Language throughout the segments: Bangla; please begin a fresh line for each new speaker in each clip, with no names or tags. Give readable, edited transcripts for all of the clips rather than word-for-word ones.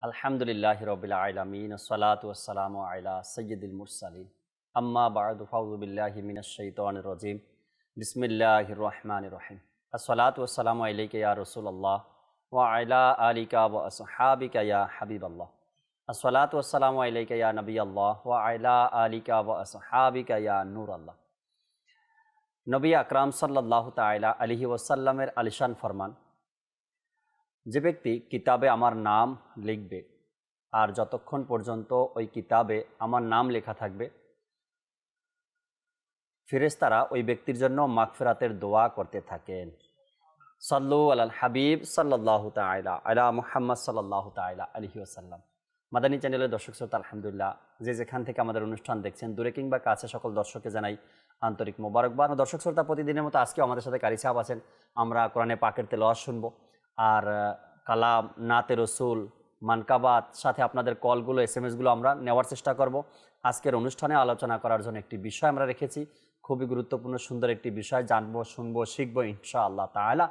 আলহামদুলিল্লাহি রাব্বিল আলামিন আসসালাতু ওয়াসসালামু আলা সাইয়্যিদিল মুরসালিন আম্মা বা'দু ফাউযু বিল্লাহি মিনাশ শাইতানির রাজিম বিসমিল্লাহির রহমানির রহিম আসসালাতু ওয়াসসালামু আলাইকা ইয়া রাসূলুল্লাহ ওয়া আলা আলিকা ওয়া আসহাবিকা ইয়া হাবিবাল্লাহ আসসালাতু ওয়াসসালামু আলাইকা ইয়া নবিয়াল্লাহ ওয়া আলা আলিকা ওয়া আসহাবিকা ইয়া নূরাল্লাহ। নবী আকরাম সাল্লাল্লাহু তাআলা আলাইহি ওয়াসাল্লামের আলিশান ফরমান, যে ব্যক্তি কিতাবে আমার নাম লিখবে আর যতক্ষণ পর্যন্ত ওই কিতাবে আমার নাম লেখা থাকবে, ফেরেশতারা ওই ব্যক্তির জন্য মাগফিরাতের দোয়া করতে থাকেন। সাল্লু আলাল হাবিব সাল্লাল্লাহু তাআলা আলা মুহাম্মদ সাল্লাল্লাহু তাআলা আলাইহি ওয়াসাল্লাম। মাদানী চ্যানেলের দর্শক শ্রোতা, আলহামদুলিল্লাহ, যে যেখান থেকে আমাদের অনুষ্ঠান দেখছেন, দূরে কিংবা কাছে, সকল দর্শককে জানাই আন্তরিক মোবারকবাদ। দর্শক শ্রোতা, প্রতিদিনের মতো আজকেও আমাদের সাথে কারি সাহেব আছেন। আমরা কোরআনে পাকের তেলাওয়াত শুনবো আর কালাম, নাতে রসুল, মানকাবাত, সাথে আপনাদের কলগুলো, SMS-গুলো আমরা নেওয়ার চেষ্টা করব। আজকের অনুষ্ঠানে আলোচনা করার জন্য একটি বিষয় আমরা রেখেছি, খুবই গুরুত্বপূর্ণ সুন্দর একটি বিষয়, জানবো, শুনবো, শিখবো ইনশাআল্লাহ তাআলা।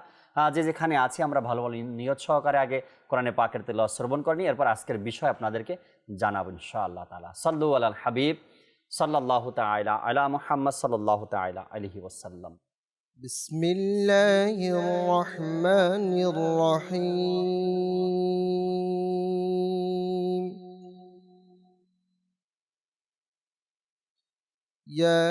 যে যেখানে আছি আমরা ভালো ভালো নিয়ত সহকারে আগে কোরআনে পাকের তেলাওয়াত শ্রবণ করে নিই, এরপর আজকের বিষয় আপনাদেরকে জানাবো ইনশাআল্লাহ তাআলা। সাল্লু আলাল হাবিব সাল্লাল্লাহু তাআলা আলা মুহাম্মদ সাল্লাল্লাহু তাআলা আলাইহি ওয়াসাল্লাম।
বিসমিল্লাহির রহমানির রহিম। ইয়া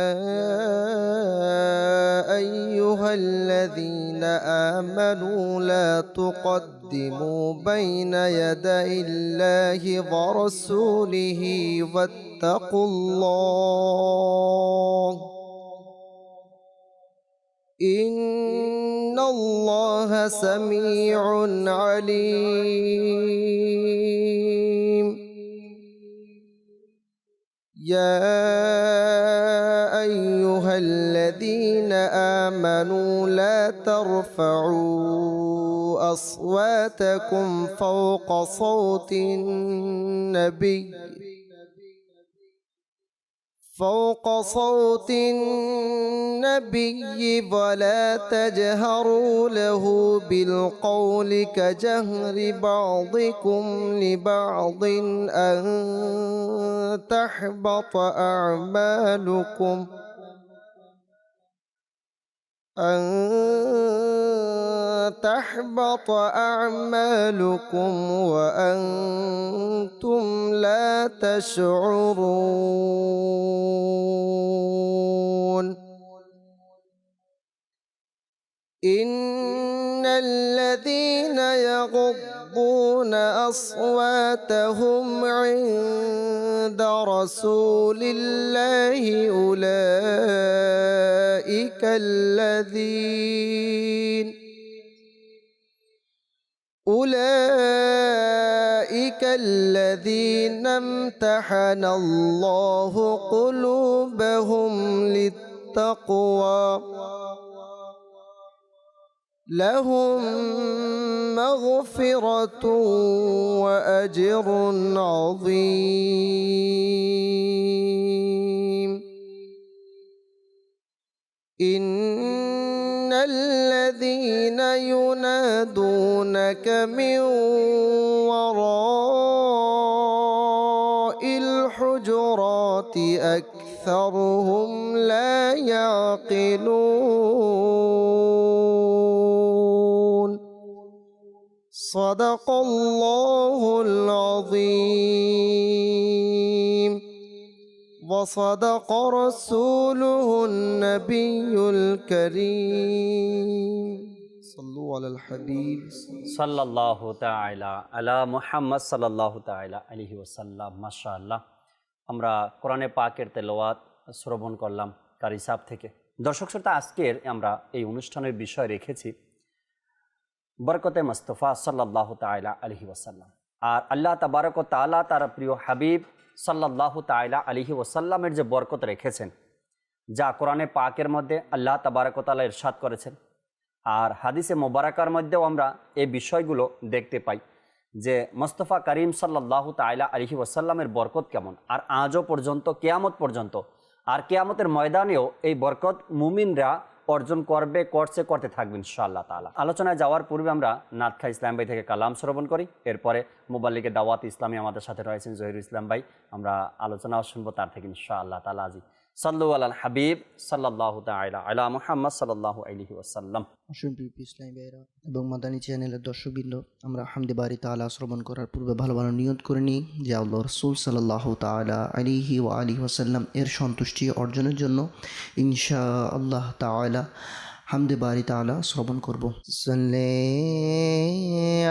আইয়ুহাল্লাযীনা আমানু লা তুকদ্দিমু বাইনা ইয়াদাইল্লাহি ওয়া রাসূলিহি ওয়াত্তাকুল্লাহ ইন্নাল্লাহা সামিউন আলীম। ইয়া আইয়ুহাল্লাযীনা আমানু লা তারফাউ আসওয়াতাকুম ফাওকা সাওতিন নাবিয়্য فوق صوت النبي ولا تجهروا له بالقول كجهر بعضكم لبعض أن تحبط أعمالكم وأنتم لا تشعرون. إن الذين يغضون أصواتهم عند رسول الله أولئك الذين امتحن الله قلوبهم للتقوى لهم مغفرة وأجر عظيم. إن الذين ينادونك من وراء الحجرات أكثرهم لا يعقلون. صدق الله العظيم وصدق رسوله النبي الكريم. صلوا على الحبيب
সাল্লাল্লাহু তাআলা আলা মুহাম্মদ সাল্লাল্লাহু তাআলা আলাইহি ওয়াসাল্লাম। মাশাআল্লাহ, আমরা কোরআনে পাকের তেলাওয়াত শ্রবণ করলাম কারি সাহেব থেকে। দর্শক শ্রোতা, আজকের আমরা এই অনুষ্ঠানের বিষয় রেখেছি বরকতে মুস্তাফা সাল্লাল্লাহু তাআলা আলাইহি ওয়াসাল্লাম। আর আল্লাহ তাবারক ওয়া তাআলা তার প্রিয় হাবিব সাল্লাল্লাহু তাআলা আলাইহি ওয়াসাল্লামের যে বরকত রেখেছেন, যা কোরআনে পাকের মধ্যে আল্লাহ তাবারক ওয়া তাআলা ইরশাদ করেছেন, আর হাদিসে মোবারকার মধ্যেও আমরা এই বিষয়গুলো দেখতে পাই যে মুস্তাফা করিম সাল্লাল্লাহু তাআলা আলাইহি ওয়াসাল্লামের বরকত কেমন। আর আজও পর্যন্ত, কিয়ামত পর্যন্ত, আর কিয়ামতের ময়দানেও এই বরকত মুমিনরা অর্জন করতে থাকবে ইনশাআল্লাহ তাআলা। আলোচনায় যাওয়ার পূর্বে আমরা নাতখা ইসলাম ভাই থেকে কালাম শ্রবণ করি, এরপরে মুবাল্লিগে দাওয়াত ইসলামী আমাদের সাথে রয়েছেন জহিরুল ইসলাম ভাই, আমরা আলোচনাও শুনবো তার থেকে ইনশাআল্লাহ তাআলা। আজি সাল্লু আলাল হাবিব সাল্লাল্লাহু তাআলা আলা মুহাম্মদ সাল্লাল্লাহু আলাইহি ওয়াসাল্লাম।
অসংখ্য ইসলামী ভাইরা এবং মাদানী চ্যানেলের দর্শকবৃন্দ, আমরা হামদে বারি তাআলা শ্রবণ করার পূর্বে ভালো ভালো নিয়ত করে নিই যে আল্লাহ রাসূল সাল্লাল্লাহু তাআলা আলাইহি ওয়া আলিহি ওয়াসাল্লাম এর সন্তুষ্টি অর্জনের জন্য ইনশাআল্লাহ তাআলা হামদে বারি তাআলা শ্রবণ করব। সাল্লি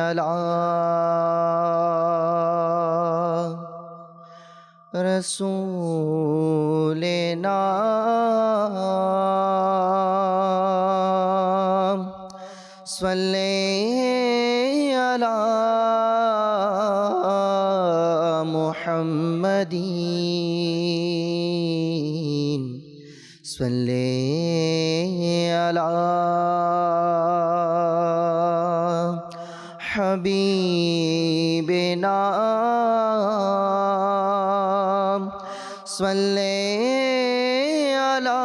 আলা রাসূলিনা সাল্লি আলা মুহাম্মাদিন সাল্লি আলা হাবিবিনা সাল্লি আলা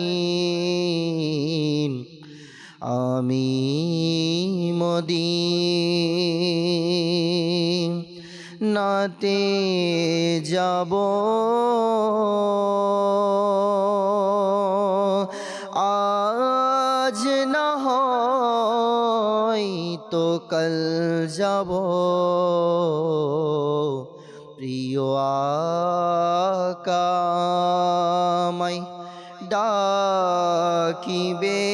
মুহাম্মাদিন। আমি মদিনাতে যাব, আজ না হয় তো কাল যাব, প্রিয় আকা আমায় ডাকিবে,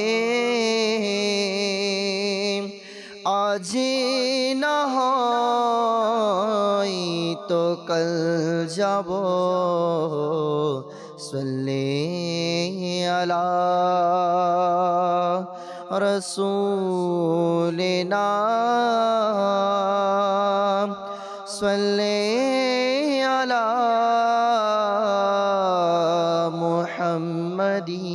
আজ না হয় তো কাল যাব, সাল্লি আলা রাসূলিনা সাল্লি আলা মুহাম্মাদিন।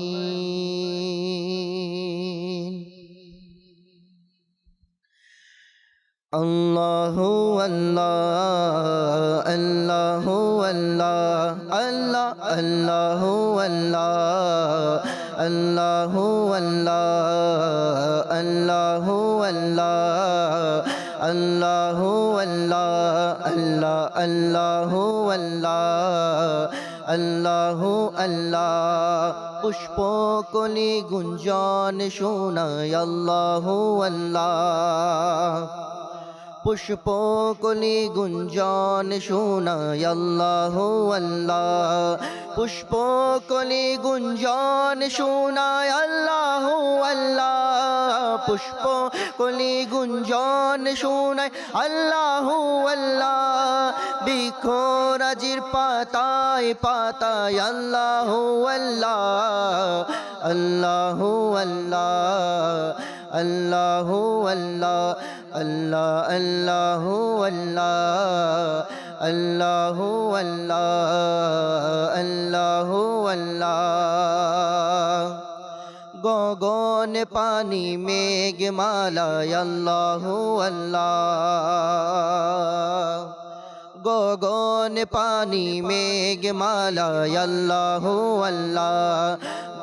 আল্লাহু আল্লাহ আল্লাহু আল্লাহ আল্লাহ আল্লাহু আল্লাহ আল্লাহু আল্লাহ আল্লাহু আল্লাহ আল্লাহু আল্লাহ আল্লাহ আল্লাহু আল্লাহ আল্লাহু আল্লাহ। পুষ্প কলি গুঞ্জন শোনায় আল্লাহু আল্লাহ, পুষ্প কলি গুঞ্জন শোনায় আল্লাহু আল্লাহ, পুষ্প কলি গুঞ্জন শোনায় আল্লাহু আল্লাহ, পুষ্প কলি গুঞ্জন শোনায় আল্লাহু আল্লাহ, বৃক্ষরাজির পাতায় পাতায় আল্লাহু আল্লাহ, আল্লাহু আল্লাহ আল্লাহু আল্লাহ আল্লাহ আল্লাহু আল্লাহ আল্লাহু আল্লাহ আল্লাহু আল্লাহ। গগন পানি মেঘমালায় আল্লাহু আল্লাহ, গগন পানি মেঘমালায় আল্লাহু আল্লাহ,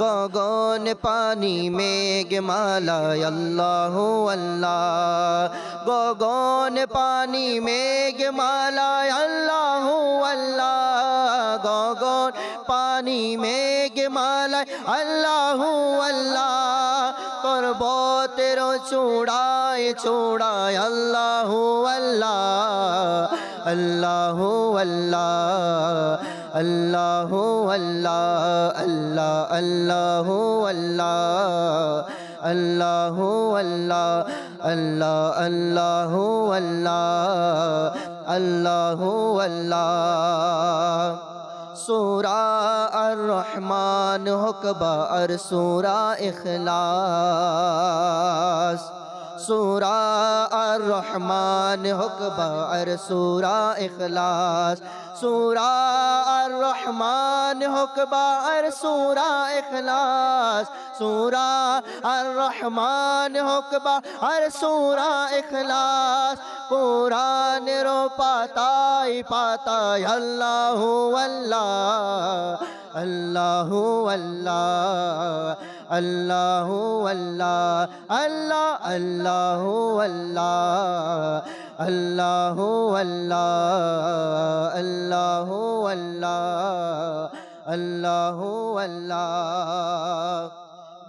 গগন পানি মেঘমালায় আল্লাহু আল্লাহ, গগন পানি মেঘমালায় আল্লাহু আল্লাহ, গগন পানি মেঘমালায় আল্লাহু আল্লাহ, পর্বতের চূড়ায় চূড়ায় আল্লাহু আল্লাহ, আল্লাহু আল্লাহ আল্লাহু আল্লাহ আল্লাহ আল্লাহু আল্লাহ আল্লাহু আল্লাহ আল্লাহ আল্লাহু আল্লাহ আল্লাহু আল্লাহ। সূরা আর রহমান হোক বা আর সূরা ইখলাস, সূরা আর রহমান হোক বা আর সূরা ইখলাস, সূরা আর রহমান হোক বা আর সূরা ইখলাস, সূরা আর রহমান হোক বা আর সূরা ইখলাস, কোরআনের পাতায় পাতায় আল্লাহু আল্লাহ, আল্লাহু আল্লাহ, আল্লাহু আল্লাহ, আল্লাহ আল্লাহু আল্লাহ, আল্লাহু আল্লাহ, আল্লাহু আল্লাহ, আল্লাহু আল্লাহ।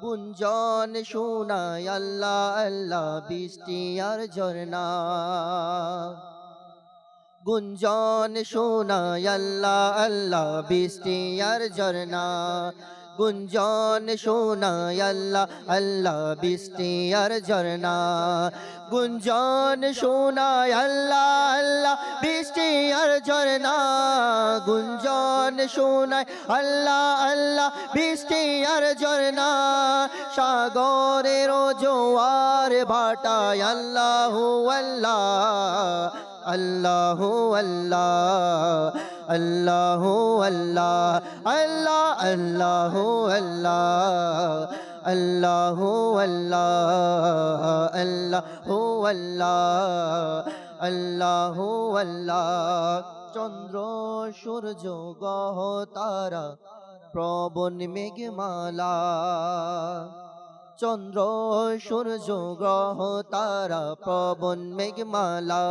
গুঞ্জন শোনায় আল্লাহ আল্লাহ বৃষ্টি আর ঝরনা, গুঞ্জন শোনায় আল্লাহ আল্লাহ বৃষ্টি আর ঝরনা, গুঞ্জন শোনায় আল্লাহ আল্লাহ বৃষ্টি আর ঝরনা, গুঞ্জন শোনায় আল্লাহ আল্লাহ বৃষ্টি আর ঝরনা, গুঞ্জন শোনায় আল্লাহ আল্লাহ বৃষ্টি আর ঝরনা, সাগরের জোয়ার ভাটায় আল্লাহু আল্লাহ, আল্লাহু আল্লাহ, আল্লাহু আল্লাহ, আল্লাহ আল্লাহু আল্লাহ, আল্লাহু আল্লাহ, আল্লাহু আল্লাহ, আল্লাহু আল্লাহ। চন্দ্র সূর্য গ্রহ তারা প্রবণ মেঘমালা, চন্দ্র সূর্য গ্রহ তারা প্রবণ মেঘমালা,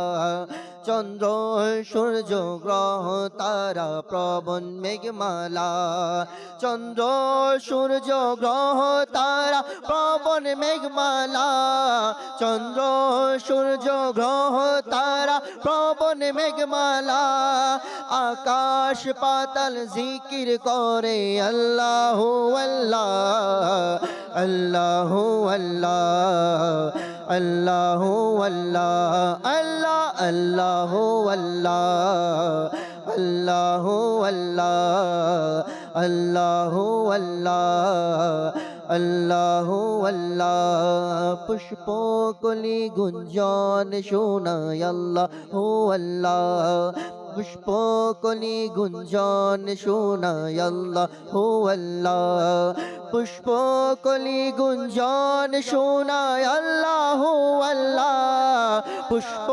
চন্দ্র সূর্য গ্রহ তারা প্রবণ মেঘমালা, চন্দ্র সূর্য গ্রহ তারা প্রবণ মেঘমালা, চন্দ্র সূর্য গ্রহ তারা প্রবণ মেঘমালা, আকাশ পাতাল জিকির করে আল্লাহু আল্লাহ, আল্লাহু আল্লাহ, আল্লাহু আল্লাহ, আল্লাহ আল্লাহু আল্লাহ, আল্লাহু আল্লাহ, আল্লাহু আল্লাহ, আল্লাহু আল্লাহ। পুষ্প কলি গুঞ্জন শোনায় আল্লাহু আল্লাহ, পুষ্প কলি গুঞ্জন শোনায় আল্লাহু আল্লাহ, পুষ্প কলি গুঞ্জন শোনায় আল্লাহু আল্লাহ, পুষ্প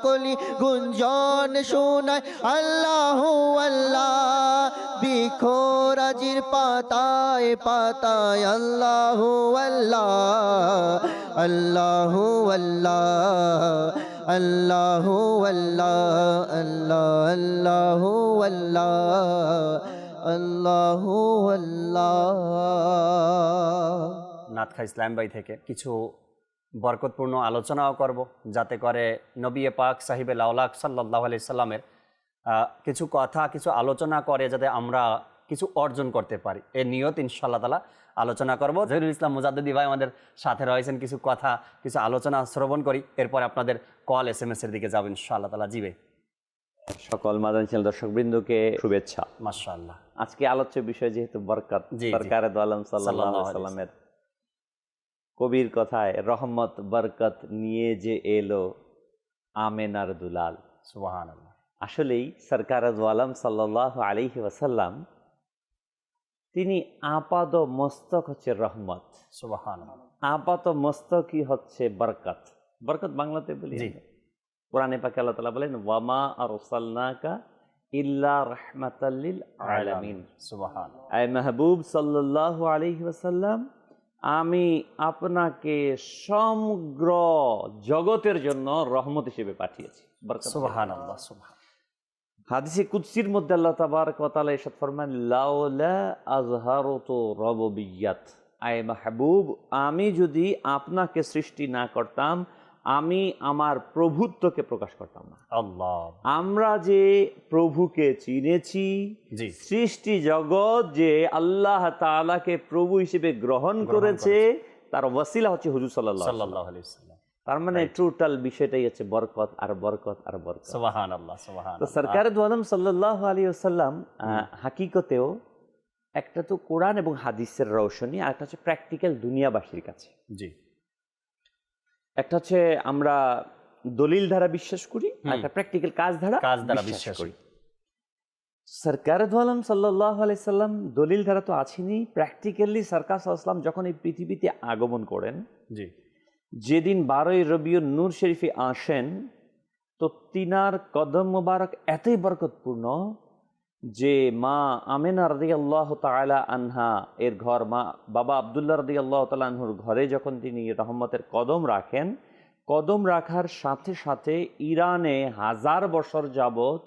কলি গুঞ্জন শোনায় আল্লাহু আল্লাহ, বৃক্ষরাজির পাতায় পাতায় আল্লাহু আল্লাহ, আল্লাহু আল্লাহ, আল্লাহু আল্লাহ, আল্লাহ আল্লাহু আল্লাহ, আল্লাহু আল্লাহ।
নাতখা ইসলাম ভাই থেকে কিছু বরকতপূর্ণ আলোচনাও করব, যাতে করে নবী পাক সাহিবে লাউলাক সাল্লাল্লাহু আলাইহি সাল্লামের কিছু কথা কিছু আলোচনা করে যাতে আমরা কিছু অর্জন করতে পারি। এই নিয়ত ইনশাআল্লাহ তাআলা আলোচনা করব। জহিরুল ইসলাম মুজাদ্দিদি ভাই আমাদের সাথে রয়েছেন, কিছু কথা কিছু আলোচনা শ্রবণ করি, এরপর আপনাদের কল SMS এর দিকে যাবেন ইনশাআল্লাহ তাআলা। জি ভাই।
সকল মাদানী চ্যানেল দর্শকবৃন্দকে শুভেচ্ছা।
মাশাআল্লাহ।
আজকে আলোচ্য বিষয় যেহেতু বরকত, সরকারে দো আলম সাল্লাল্লাহু আলাইহি সাল্লামের কবির কথায় রহমত বরকত নিয়ে যে এলো আমেনার দুলাল।
সুবহানাল্লাহ।
আসলেই সরকারে দো আলম সাল্লাল্লাহু আলাইহি ওয়াসাল্লাম তিনি আপাদ মস্তক হচ্ছে রহমত,
সুবহানাল্লাহ।
আপাত মস্তকই হচ্ছে বরকত। বরকত বাংলাতে বলি, কোরআনে পাকে আল্লাহ তাআলা বলেন ওয়ামা আরসালনাকা ইল্লা রাহমাতাল লিল আলামিন।
সুবহানাল্লাহ।
আয় মাহবুব সাল্লাল্লাহু আলাইহি ওয়াসাল্লাম, আমি আপনাকে সমগ্র জগতের জন্য রহমত হিসেবে পাঠিয়েছি। বরকত।
সুবহানাল্লাহ। সুবহানাল্লাহ।
হাদিসে কুদসির মধ্যে আল্লাহ তাবারক ওয়া তাআলা ইরশাদ ফরমান লাউলা আযহারতু রাববিয়াত, আয় মাহবুব আমি যদি আপনাকে সৃষ্টি না করতাম আমি আমার প্রভুত্বকে প্রকাশ করতাম না।
আল্লাহ।
আমরা যে প্রভুকে চিনেছি, সৃষ্টি জগৎ যে আল্লাহ তাআলাকে প্রভু হিসেবে গ্রহণ করেছে, তার ওয়াসিলা হচ্ছে হুজুর সাল্লাল্লাহু আলাইহি ওয়াসাল্লাম। তার মানে টোটাল বিষয়টাই হচ্ছে বরকত আর বরকত আর বরকত।
সুবহানাল্লাহ। সুবহানাল্লাহ।
তো সরকারে দো আলম সাল্লাল্লাহু আলাইহি ওয়াসাল্লাম হাকিকতেও একটা তো কোরআন এবং হাদিসের রৌশনী, আর একটা হচ্ছে প্র্যাকটিক্যাল দুনিয়াবাসীর কাছে।
জি।
একটা হচ্ছে আমরা দলিল দ্বারা বিশ্বাস করি, আর একটা প্র্যাকটিক্যাল কাজ দ্বারা বিশ্বাস করি। সরকার আলম সাল্লাল্লাহু আলাইহি সাল্লাম দলিল ধারা তো আছেনই, প্র্যাকটিক্যালি সরকার সাল্লাম যখন এই পৃথিবীতে আগমন করেন,
জি
যেদিন 12ই রবিউল নূর শরীফে আসেন, তো তিনার কদম মোবারক এতই বরকতপূর্ণ যে মা আমেনা রাদিয়াল্লাহু তাআলা আনহা এর ঘর, মা বাবা আব্দুল্লাহ রাদিয়াল্লাহু তাআলা আনহুর ঘরে যখন তিনি রহমতের কদম রাখেন, কদম রাখার সাথে সাথে ইরানে 1000 বছর যাবত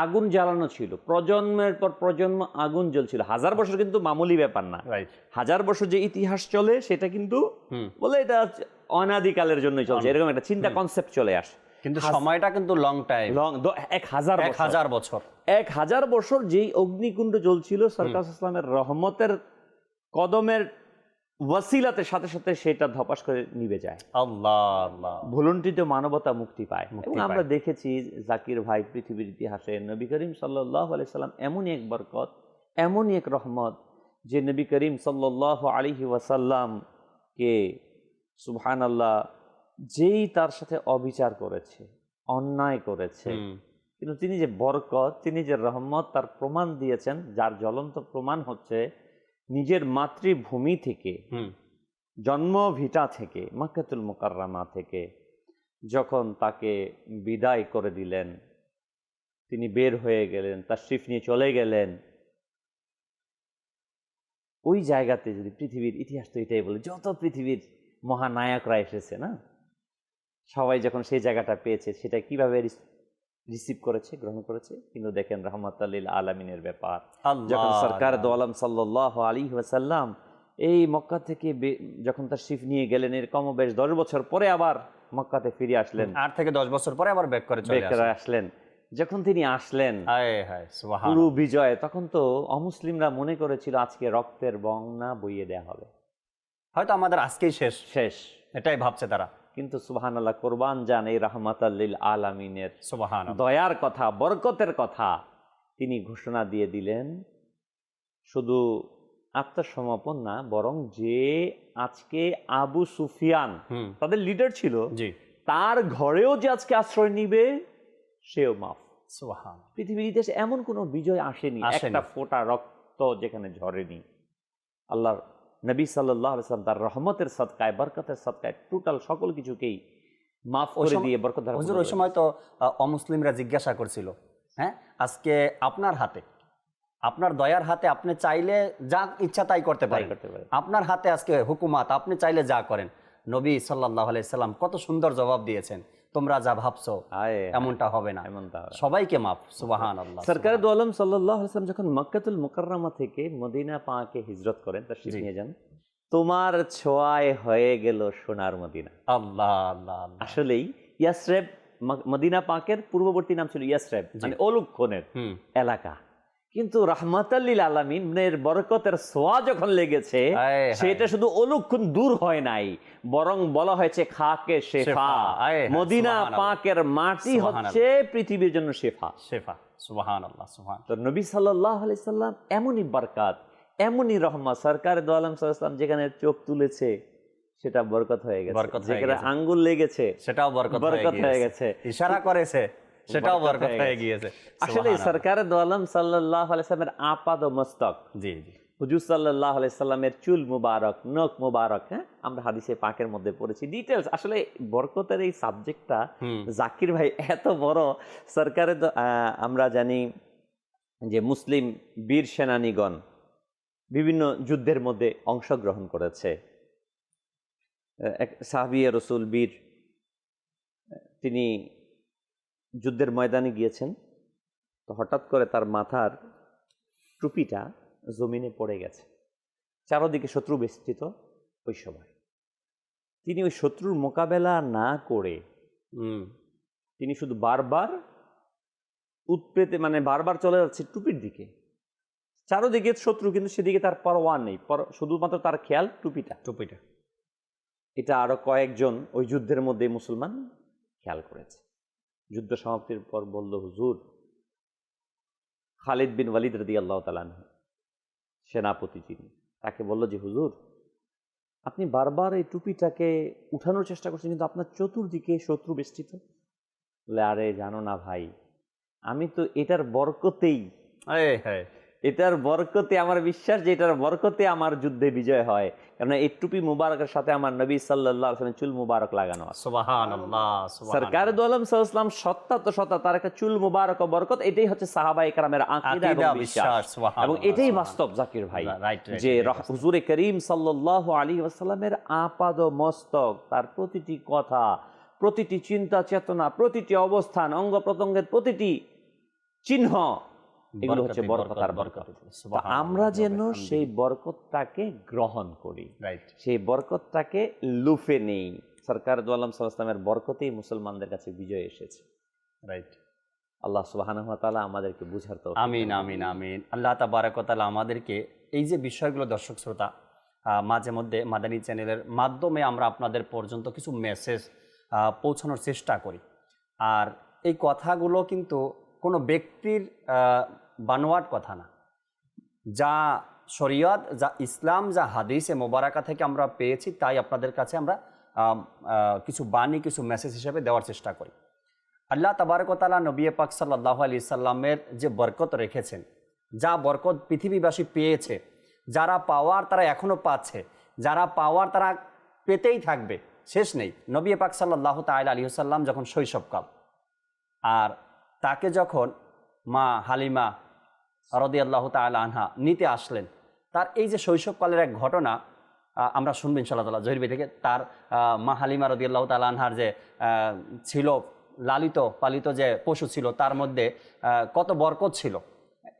আগুন জ্বালানো ছিল, প্রজন্মের পর প্রজন্ম আগুন জ্বলছিল। 1000 বছর কিন্তু মামুলি ব্যাপার না।
রাইট
1000 বছর যে ইতিহাস চলে সেটা কিন্তু বলে এটা অনাদিকালের জন্যই চলছে, এরকম একটা চিন্তা কনসেপ্ট চলে আসে।
কিন্তু সময়টা কিন্তু লং টাইম,
লং 1000
বছর
1000 বছর যেই অগ্নিকুণ্ড জ্বলছিল, সরকার ইসলামের রহমতের কদমের ওয়াসিলাতে সাথে সাথে সেটা ধপাস করে নিভে যায়।
আল্লাহ আল্লাহ,
ভুলুন্ঠিত মানবতা মুক্তি পায়। এবং আমরা দেখেছি জাকির ভাই পৃথিবীর ইতিহাসে নবী করিম সাল্লাল্লাহু আলাইহি সাল্লাম এমনই এক বরকত, এমনই এক রহমত যে নবী করিম সাল্লাল্লাহু আলাইহি ওয়াসাল্লাম কে সুবহানাল্লাহ যেই তার সাথে অবিচার করেছে, অন্যায় করেছে, কিন্তু তিনি যে বরকত, তিনি যে রহমত তার প্রমাণ দিয়েছেন, যার জ্বলন্ত প্রমাণ হচ্ছে নিজের মাতৃভূমি থেকে, জন্মভিটা থেকে, মক্কাতুল মুকাররমা থেকে যখন তাকে বিদায় করে দিলেন, তিনি বের হয়ে গেলেন, তাশরিফ নিয়ে চলে গেলেন, ওই জায়গাতে যদি পৃথিবীর ইতিহাস তো এটাই বলে, যত পৃথিবীর মহানায়করা এসেছে না, সবাই যখন সেই জায়গাটা পেয়েছে সেটা কিভাবে রিসিভ করেছে, গ্রহণ করেছে। কিন্তু দেখেন রহমাতুল লিল আলামিনের ব্যাপার, যখন সরকার দো আলম সাল্লাল্লাহু আলাইহি ওয়াসাল্লাম এই মক্কা থেকে যখন তার শিফ নিয়ে গেলেন, এর কমবেশ 10 বছর পরে আবার মক্কাতে ফিরে আসলেন,
8 থেকে 10 বছর পরে আবার ব্যাক করে চলে
আসলেন। যখন তিনি আসলেন
সুবহানাল্লাহ,
পুরো বিজয়, তখন তো অমুসলিমরা মনে করেছিল আজকে রক্তের বন্যা বইয়ে দেয়া হবে,
হয়তো আমাদের আজকেই শেষ, এটাই ভাবছে তারা।
কিন্তু সুবহানাল্লাহ, কোরবান যান এই রাহমাতুল লিল আলামিনের
সুবহানাল্লাহ
দয়ার কথা, বরকতের কথা তিনি ঘোষণা দিয়ে দিলেন। শুধু আত্মসমর্পণ না, বরং যে আজকে আবু সুফিয়ান তাদের লিডার ছিল, তার ঘরেও যে আজকে আশ্রয় নিবে সেও মাফ।
সুবহানাল্লাহ,
পৃথিবীর ইতিহাসে এমন কোনো বিজয় আসেনি একটা ফোঁটা রক্ত যেখানে ঝরেনি। আল্লাহর নবী সাল্লাল্লাহু আলাইহি ওয়াসাল্লাম তার রহমতের সদকায়, বরকতের সদকায় টোটাল সকল কিছুকেই মাফ করে দিয়ে বরকত ধারা।
হুজুর, ওই সময় তো অমুসলিমরা জিজ্ঞাসা করছিল, হ্যাঁ আজকে আপনার হাতে, আপনার দয়ার হাতে আপনি চাইলে যা ইচ্ছা তাই করতে পারেন, আপনার হাতে আজকে হুকুমাত, আপনি চাইলে যা করেন। নবী সাল্লাল্লাহু আলাইহি সাল্লাম কত সুন্দর জবাব দিয়েছেন, তোমরা যা ভাবছো এমনটা হবে না, সবাইকে মাফ। সুবহানাল্লাহ।
সরকার দো আলম সাল্লাল্লাহু আলাইহি ওয়াসাল্লাম যখন মক্কাতুল মুকাররমা থেকে মদিনা পাকে হিজরত করেন, তাশরিফ নিয়ে যান, তোমার ছোঁয়ায় হয়ে গেল সোনার মদিনা।
আল্লাহ আল্লাহ,
আসলেই ইয়াসরেব, মদিনা পাকের পূর্ববর্তী নাম ছিল ইয়াসরেব, মানে অলুক্ষণের এলাকা। কিন্তু রাহমাতুল লিল আলামিনের বরকতের ছোঁয়া যখন লেগেছে, সেটা শুধু অলুক্ষণ দূর হয় নাই, বরং বলা হয়েছে খাকে শেফা। মদিনা পাকের মাটি হচ্ছে পৃথিবীর জন্য শেফা।
সুবহানাল্লাহ সুবহানাল্লাহ।
তো নবী সাল্লাল্লাহু আলাইহি সাল্লাম এমনই বরকত, এমনই রহমত, সরকার দো আলম সাল্লাল্লাহু আলাইহি সাল্লাম যেখানে চোখ তুলেছে সেটা বরকত হয়ে গেছে, যেখানে আঙ্গুল লেগেছে
সেটাও বরকত হয়ে গেছে, ইশারা করেছে সেটাও বরকত হয়ে গিয়েছে।
আসলে সরকার দো আলম সাল্লাল্লাহু আলাইহি সাল্লামের আপাদ মস্তক, হুজুর সাল্লাল্লাহু আলাইহি সাল্লামের চুল মুবারক, নখ মুবারক, হ্যাঁ আমরা হাদিসে পাকের মধ্যে পড়েছি ডিটেইলস। আসলে বরকতের এই সাবজেক্টটা জাকির ভাই এত বড়। সরকারে আমরা জানি যে মুসলিম বীর সেনানীগণ বিভিন্ন যুদ্ধের মধ্যে অংশগ্রহণ করেছে। এক সাহাবী রাসূল বীর, তিনি যুদ্ধের ময়দানে গিয়েছেন, তো হঠাৎ করে তার মাথার টুপিটা জমিনে পড়ে গেছে, চারদিকে শত্রু বেষ্টিত। ওই সময় তিনি ওই শত্রুর মোকাবেলা না করে তিনি শুধু বারবার উৎপেতে, মানে বারবার চলে যাচ্ছে টুপির দিকে, চারদিকে শত্রু, কিন্তু সেদিকে তার পরোয়া নেই, শুধুমাত্র তার খেয়াল টুপিটা। এটা আরো কয়েকজন ওই যুদ্ধের মধ্যে মুসলমান খেয়াল করেছে। যুদ্ধ সমাপ্তির পর বলল, হুজুর, খালিদ বিন ওয়ালিদ রাদিয়াল্লাহু তাআলা আনহু সেনাপতি যিনি, তাকে বলল যে হুজুর, আপনি বারবার এই টুপিটাকে উঠানোর চেষ্টা করছেন, কিন্তু আপনার চতুর্দিকে শত্রু বেষ্টিত। বলে, আরে জানো না ভাই, আমি তো এটার বরকতেই
হ্যাঁ,
এটার বরকতে আমার বিশ্বাস যে এটার বরকতে আমার যুদ্ধে বিজয় হয়, কারণ এই টুপি মুবারকের সাথে আমার নবী সাল্লাল্লাহু আলাইহি ওয়াসাল্লাম চুল মুবারক লাগানো আছে।
সুবহানাল্লাহ,
সরকার দু আলম সাল্লাল্লাহু আলাইহি ওয়াসাল্লাম সত্তা তো সত্তা, তার একটা চুল মুবারক ও বরকত, এটাই হচ্ছে সাহাবায়ে কেরামের আকীদা এবং
আকীদা,
বিশ্বাস।
বিশ্বাস, সুবহানাল্লাহ,
এবং এটাই
সুবহানাল্লাহ।
বাস্তব জাকির ভাই,
রাইট,
যে
রাইট,
হুজুরে করিম সাল্লাল্লাহু আলাইহি ওয়াসাল্লামের আপাদ মস্তক, তার প্রতিটি কথা, প্রতিটি চিন্তা চেতনা, প্রতিটি অবস্থান, অঙ্গ প্রত্যঙ্গের প্রতিটি চিহ্ন, এগুলো হচ্ছে বরকত আর বরকত। তা আমরা যেন সেই বরকতটাকে গ্রহণ করি,
রাইট,
সেই বরকতটাকে লুফে নেই। সরকার দু আলম সাল্লাল্লাহু আলাইহি ওয়াসাল্লামের বরকতেই মুসলমানদের কাছে বিজয় এসেছে।
রাইট।
আল্লাহ সুবহানাহু ওয়া তাআলা আমাদেরকে বুঝার তৌফিক দান
আমিন, আমিন, আমিন। আল্লাহ তাবারক ওয়া তাআলা আমাদেরকে এই যে বিষয়গুলো, দর্শক শ্রোতা, মাঝে মধ্যে মাদানী চ্যানেলের মাধ্যমে আমরা আপনাদের পর্যন্ত কিছু মেসেজ পৌঁছানোর চেষ্টা করি। আর এই কথাগুলো কিন্তু কোনো ব্যক্তির বানোয়াট কথা না, যা শরীয়ত, যা ইসলাম, যা হাদিসে মোবারকা থেকে আমরা পেয়েছি, তাই আপনাদের কাছে আমরা কিছু বাণী, কিছু মেসেজ হিসেবে দেওয়ার চেষ্টা করি। আল্লাহ তাবারক ওয়া তাআলা নবী পাক সাল্লাল্লাহু আলাইহি সাল্লামের যে বরকত রেখেছেন, যা বরকত পৃথিবীবাসী পেয়েছে, যারা পাওয়ার তারা এখনও পাচ্ছে, যারা পাওয়ার তারা পেতেই থাকবে, শেষ নেই। নবী পাক সাল্লাল্লাহু তাআলা আলাইহি সাল্লাম যখন শৈশবকাল, আর তাকে যখন মা হালিমা রাদিয়াল্লাহু তাআলা আনহা নিতে আসলেন, তার এই যে শৈশবকালের এক ঘটনা আমরা শুনবো ইনশাআল্লাহ তাআলা জহির ভাই থেকে। তার মা হালিমা রাদিয়াল্লাহু তাআলা আনহার যে ছিল লালিত পালিত যে পশু ছিল, তার মধ্যে কত বরকত ছিল,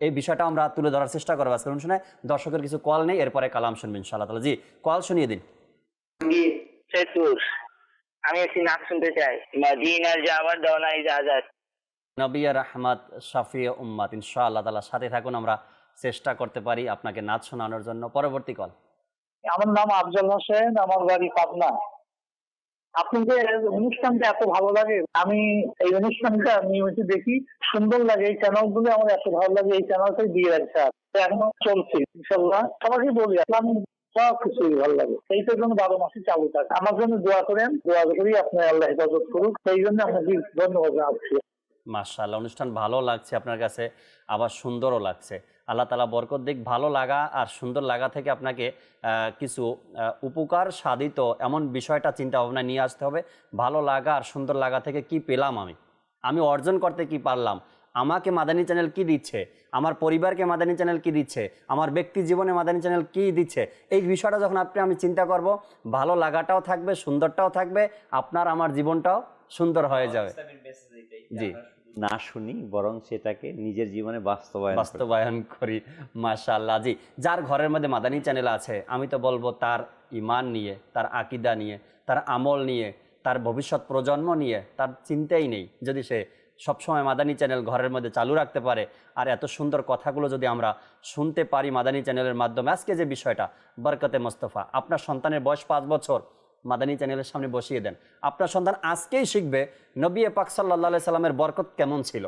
এই বিষয়টা আমরা তুলে ধরার চেষ্টা করবো আজকের অনুষ্ঠানে। দর্শকের কিছু কল নেই, এরপরে কালাম শুনবো ইনশাআল্লাহ তাআলা। জি, কল শুনিয়ে দিন।
আমি একটি নাচ শুনতে চাই, মদিনার যাওয়ার দৌড়াই ইজাজত।
নবী রাহমাত শাফি উম্মাত, ইনশাআল্লাহ তাআলা সাথে থাকুন, আমরা চেষ্টা করতে পারি আপনাকে নাচ শোনানোর জন্য। পরবর্তী কল।
আমার নাম আফজল হোসেন, আমার বাড়ি পাবনা। আপনাদের অনুষ্ঠানটা এত ভালো লাগে, আমি এই অনুষ্ঠানটা নিয়মিত দেখি, সুন্দর লাগে। এই চ্যানেলগুলো আমার এত ভালো লাগে, এই চ্যানেলটাই দিয়ে রাখছে, এখনো চলছে ইনশাল্লাহ। সবাইকে বলি আমি সব কিছুই ভালো লাগে, এইটার জন্য 12 মাসে চালু থাকে। আমার জন্য দোয়া করেন, দোয়া করি আপনার আল্লাহ হেফাজত করুক, সেই জন্য আপনাকে ধন্যবাদ জানাচ্ছি।
মাশাআল্লাহ, অনুষ্ঠান ভালো লাগছে আপনার কাছে, আবার সুন্দরও লাগছে। আল্লাহ তাআলা বরকত দিক। ভালো লাগা আর সুন্দর লাগা থেকে আপনাকে কিছু উপকার সাধিত এমন বিষয়টা চিন্তা ভাবনা নিয়ে আসতে হবে। ভালো লাগা আর সুন্দর লাগা থেকে কি পেলাম, আমি অর্জন করতে কি পারলাম, আমাকে মাদানী চ্যানেল কি দিচ্ছে, আমার পরিবারকে মাদানী চ্যানেল কি দিচ্ছে, আমার ব্যক্তি জীবনে মাদানী চ্যানেল কি দিচ্ছে, এই বিষয়টা যখন আমি চিন্তা করব, ভালো লাগাটাও থাকবে, সুন্দরটাও থাকবে, আপনার আমার জীবনটাও সুন্দর হয়ে যাবে। জি,
না শুনি, বরং সেটাকে নিজের জীবনে বাস্তবায়ন
করি। মাশাআল্লাহ। জি, যার ঘরের মধ্যে মাদানী চ্যানেল আছে, আমি তো বলবো তার ঈমান নিয়ে, তার আকীদা নিয়ে, তার আমল নিয়ে, তার ভবিষ্যৎ প্রজন্ম নিয়ে তার চিন্তাই নেই। যদি সে সবসময় মাদানী চ্যানেল ঘরের মধ্যে চালু রাখতে পারে, আর এত সুন্দর কথাগুলো যদি আমরা শুনতে পারি মাদানী চ্যানেলের মাধ্যমে। আজকে যে বিষয়টা বরকতে মোস্তফা, আপনার সন্তানের বয়স 5 বছর, মাদানী চ্যানেলের সামনে বসিয়ে দেন, আপনার সন্তান আজকেই শিখবে নবী পাক সাল্লাল্লাহু আলাইহি সাল্লামের বরকত কেমন ছিল।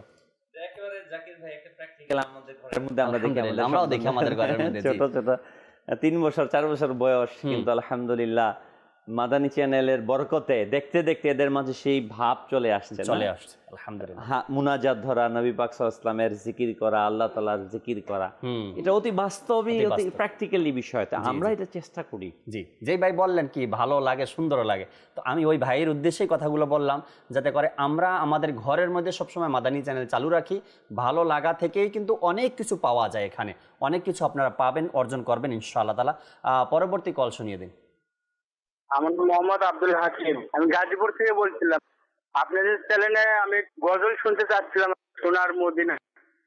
আমরাও দেখি আমাদের ঘরের মধ্যে
ছোট ছোট 3 বছর 4 বছর বয়স, কিন্তু আলহামদুলিল্লাহ মাদানী চ্যানেলের বরকতে দেখতে দেখতে এদের মাঝে সেই ভাব চলে আসছে।
আলহামদুলিল্লাহ।
হ্যাঁ, মুনাজাত ধরা, নবী পাক সাল্লাল্লাহু আলাইহি ওয়াসাল্লামের জিকির করা, আল্লাহ তাআলার জিকির করা, এটা অতি বাস্তবই, অতি প্র্যাকটিক্যালি বিষয়। তো আমরা এটা চেষ্টা করি।
জি, যেই ভাই বললেন কি ভালো লাগে, সুন্দরও লাগে, তো আমি ওই ভাইয়ের উদ্দেশ্যেই কথাগুলো বললাম, যাতে করে আমরা আমাদের ঘরের মধ্যে সবসময় মাদানী চ্যানেল চালু রাখি। ভালো লাগা থেকেই কিন্তু অনেক কিছু পাওয়া যায়, এখানে অনেক কিছু আপনারা পাবেন, অর্জন করবেন ইনশাআল্লাহ তাআলা। পরবর্তী কল শুনিয়ে দিন।
আমার নাম মোহাম্মদ আব্দুল হাকিম, আমি গাজীপুর থেকে বলছিলাম। আপনাদের চ্যানেলে আমি গজল শুনতে চাচ্ছিলাম, সোনার মদিনা।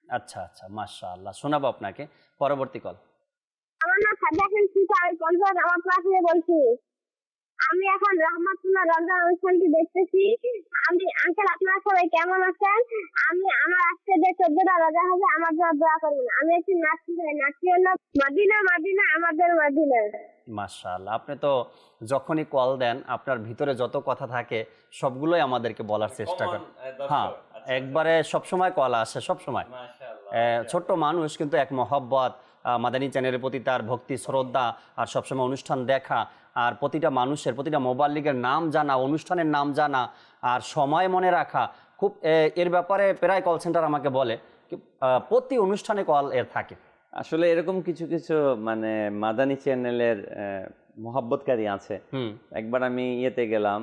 আচ্ছা আচ্ছা, মাশাআল্লাহ, শোনাবো আপনাকে। পরবর্তী কল।
আমার নাম সাদা ফেন্সিকা, আমি পঞ্চায়েত আমার ক্লাস থেকে বলছি। আমি এখন রহমাতুল্লাহ রমজান অনুষ্ঠানটি দেখতেছি। আমি আঙ্কেল, আপনারা সবাই কেমন আছেন? আমি আমার আজকে যে 14টা রোজা হবে, আমার জন্য দোয়া করবেন। আমি একটি নাচ চাই, নাচটি হলো মদিনা মদিনা আমাদের মদিনা।
মাশাআল্লাহ, আপনি তো যখনই কল দেন আপনার ভিতরে যত কথা থাকে সবগুলোই আমাদেরকে বলার চেষ্টা করেন। হ্যাঁ, একবারে সবসময় কল আসে, সবসময়। ছোট্ট মানুষ কিন্তু এক মহব্বত, মাদানী চ্যানেলের প্রতি তার ভক্তি শ্রদ্ধা, আর সবসময় অনুষ্ঠান দেখা, আর প্রতিটা মানুষের, প্রতিটা মোবাল্লিগের নাম জানা, অনুষ্ঠানের নাম জানা, আর সময় মনে রাখা, খুব এর ব্যাপারে প্রায় কল সেন্টার আমাকে বলে প্রতি অনুষ্ঠানে কল এর থাকে।
আসলে এরকম কিছু কিছু মানে মাদানী চ্যানেলের মহব্বতকারী আছে। একবার আমি ইয়েতে গেলাম,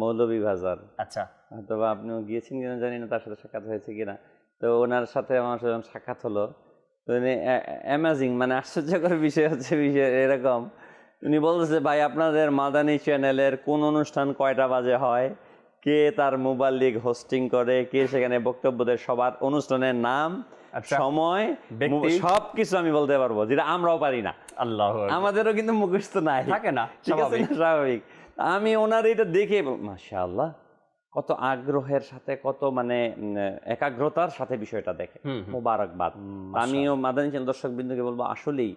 মৌলভীবাজার।
আচ্ছা,
হয়তো বা আপনিও গিয়েছেন কিনা জানি না, তার সাথে সাক্ষাৎ হয়েছে কিনা। তো ওনার সাথে আমার যখন সাক্ষাৎ হলো, তো উনি অ্যামেজিং, মানে আশ্চর্যকর বিষয় হচ্ছে বিষয় এরকম, উনি বলতেছে ভাই আপনাদের মাদানী চ্যানেলের কোন অনুষ্ঠান কয়টা বাজে হয়, কে তার মোবাইল হোস্টিং করে, কে সেখানে বক্তব্য দেয়, সবার অনুষ্ঠানের নাম, সময়, সবকিছু আমি বলতে পারবো, যেটা আমরাও পারি না।
আল্লাহ,
আমাদেরও কিন্তু মুখস্থ নাই, থাকে না, ঠিক আছে না, স্বাভাবিক। আমি ওনার এটা দেখে মাশাআল্লাহ কত আগ্রহের সাথে, কত মানে একাগ্রতার সাথে বিষয়টা দেখে, মোবারকবাদ। আমিও মাদানী চ্যানেল দর্শকবৃন্দকে বলবো, আসলেই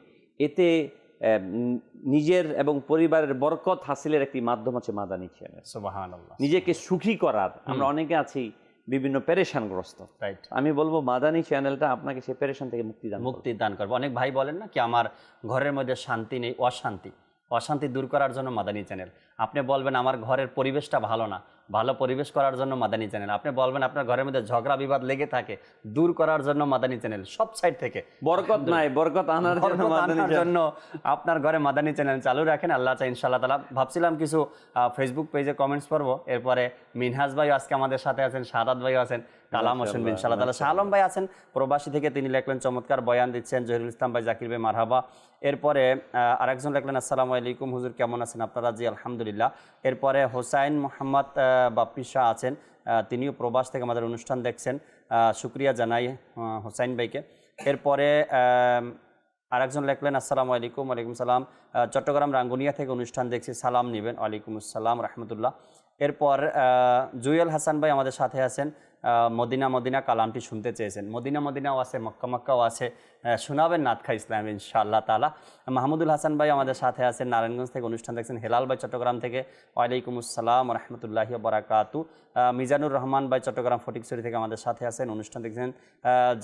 এতে নিজের এবং পরিবারের বরকত হাসিলের একটি মাধ্যম হচ্ছে মাদানী চ্যানেল।
সুবহানাল্লাহ,
নিজেকে সুখী করার। আমরা অনেকে আছি বিভিন্ন পেরেশানগ্রস্ত, রাইট, আমি বলবো মাদানী চ্যানেলটা আপনাকে সেই পেরেশান থেকে মুক্তি দান করবে।
অনেক ভাই বলেন না কি আমার ঘরের মধ্যে শান্তি নেই, অশান্তি দূর করার জন্য মাদানী চ্যানেল। আপনি বলবেন আমার ঘরের পরিবেশটা ভালো না, ভালো পরিবেশ করার জন্য মাদানী চ্যানেল। আপনি বলবেন আপনার ঘরের মধ্যে ঝগড়া বিবাদ লেগে থাকে, দূর করার জন্য মাদানী চ্যানেল। সব সাইড থেকে
বরকত নাই, বরকত আনার
জন্য আপনার ঘরে মাদানী চ্যানেল চালু রাখেন। আল্লাহ চাই ইনশাআল্লাহ তাআলা। ভাবছিলাম কিছু ফেসবুক পেজে কমেন্টস পড়বো, এরপরে মিনহাজ ভাই আজকে আমাদের সাথে আছেন, শাহাদাত ভাই আছেন, কালাম হোসেন ইনশাআল্লাহ তাআলা, শাহ আলম ভাই আছেন প্রবাসী থেকে, তিনি লিখলেন চমৎকার বয়ান দিচ্ছেন, জহিরুল ইসলাম ভাই, জাকির ভাই মারহাবা। এরপরে আরেকজন লিখলেন আসসালামু আলাইকুম হুজুর, কেমন আছেন আপনারা? জি আলহামদুলিল্লাহ। এরপরে হোসাইন মোহাম্মদ বাপ্পি শাহ আছেন, তিনিও প্রবাস থেকে আমাদের অনুষ্ঠান দেখছেন, শুক্রিয়া জানাই হোসাইন ভাইকে। এরপরে আরেকজন লিখলেন আসসালামু আলাইকুম। ওয়ালাইকুম সালাম, চট্টগ্রাম রাঙ্গুনিয়া থেকে অনুষ্ঠান দেখছি, সালাম নেবেন। ওয়ালাইকুম আসসালাম রহমতুল্লাহ। এরপর জুয়েল হাসান ভাই আমাদের সাথে আছেন, মদিনা কালামটি শুনতে চেয়েছেন। মদিনাও আছে, মক্কাও আছে, শোনাবেন নাতখা ইসলাম ইনশাআল্লাহ তাআলা। মাহমুদুল হাসান ভাই আমাদের সাথে আছেন, নারায়ণগঞ্জ থেকে অনুষ্ঠান দেখছেন। হেলাল ভাই চট্টগ্রাম থেকে, ওয়ালাইকুম আসসালাম রহমতুল্লাহি ওয়া বারাকাতু। মিজানুর রহমান ভাই চট্টগ্রাম ফটিকছড়ি থেকে আমাদের সাথে আছেন, অনুষ্ঠান দেখছেন।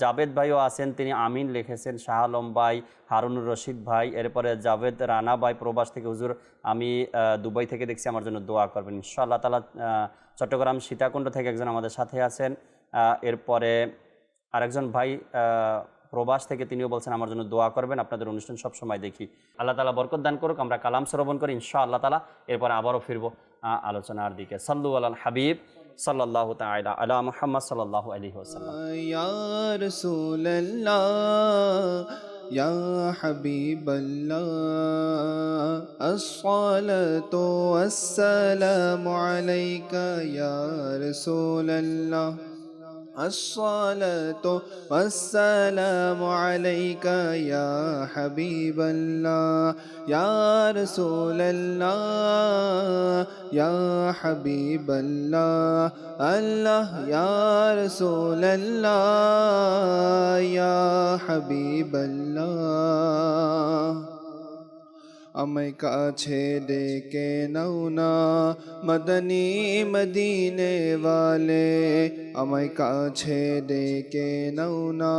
জাভেদ ভাইও আছেন, তিনি আমিন লিখেছেন। শাহ আলম ভাই, হারুনুর রশিদ ভাই, এরপরে জাভেদ রানা ভাই প্রবাস থেকে, হুজুর আমি দুবাই থেকে দেখছি, আমার জন্য দোয়া করবেন ইনশাআল্লাহ তাআলা। চট্টগ্রাম সীতাকুণ্ড থেকে একজন আমাদের সাথে আছেন। এরপরে আরেকজন ভাই প্রবাস থেকে, তিনিও বলছেন আমার জন্য দোয়া করবেন, আপনাদের অনুষ্ঠান সবসময় দেখি। আল্লাহ তাআলা বরকত দান করুক। আমরা কালাম শ্রবণ করি ইনশাআল্লাহ তাআলা, এরপরে আবারও ফিরবো আলোচনার দিকে। সাল্লু আলাল হাবিব সাল্লাল্লাহু তাআলা আলা মুহাম্মদ সাল্লাল্লাহু আলাইহি ওয়াসাল্লাম।
ইয়া রাসূলুল্লাহ ইয়া হাবিবাল্লাহ, আসসালাতু ওয়াসসালামু আলাইকা ইয়া রাসূলুল্লাহ, الصلاة والسلام عليك يا حبيب الله يا رسول الله يا حبيب الله الله يا رسول الله يا حبيب الله আমায় কাছে ডেকে নাও না মদনী মদিনে ওয়ালে, আমায় কাছে ডেকে নাও না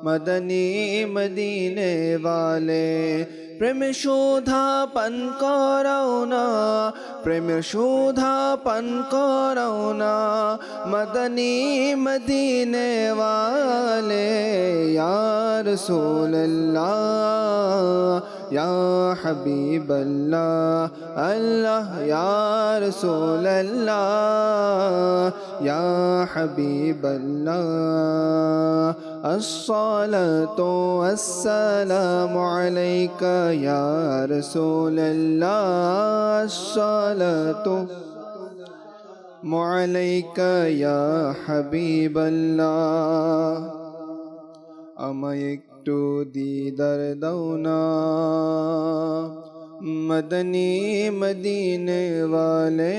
মদনী মদিনে ওয়ালে, প্রেম সুধা পান করাও না, প্রেম সুধা পান করাও না মদনী মদিনে ওয়ালে, ইয়া রাসূলুল্লাহ ইয়া হাবিবাল্লাহ, আল্লাহ ইয়া রাসূলুল্লাহ ইয়া হাবিবাল্লাহ, আসসালাতু ওয়াসসালামু আলাইকা ইয়া রাসূলুল্লাহ, আসসালাতু আলাইকা ইয়া হাবিবাল্লাহ। আমায় একটু দিদার দাও না মদনী মদিনে ওয়ালে,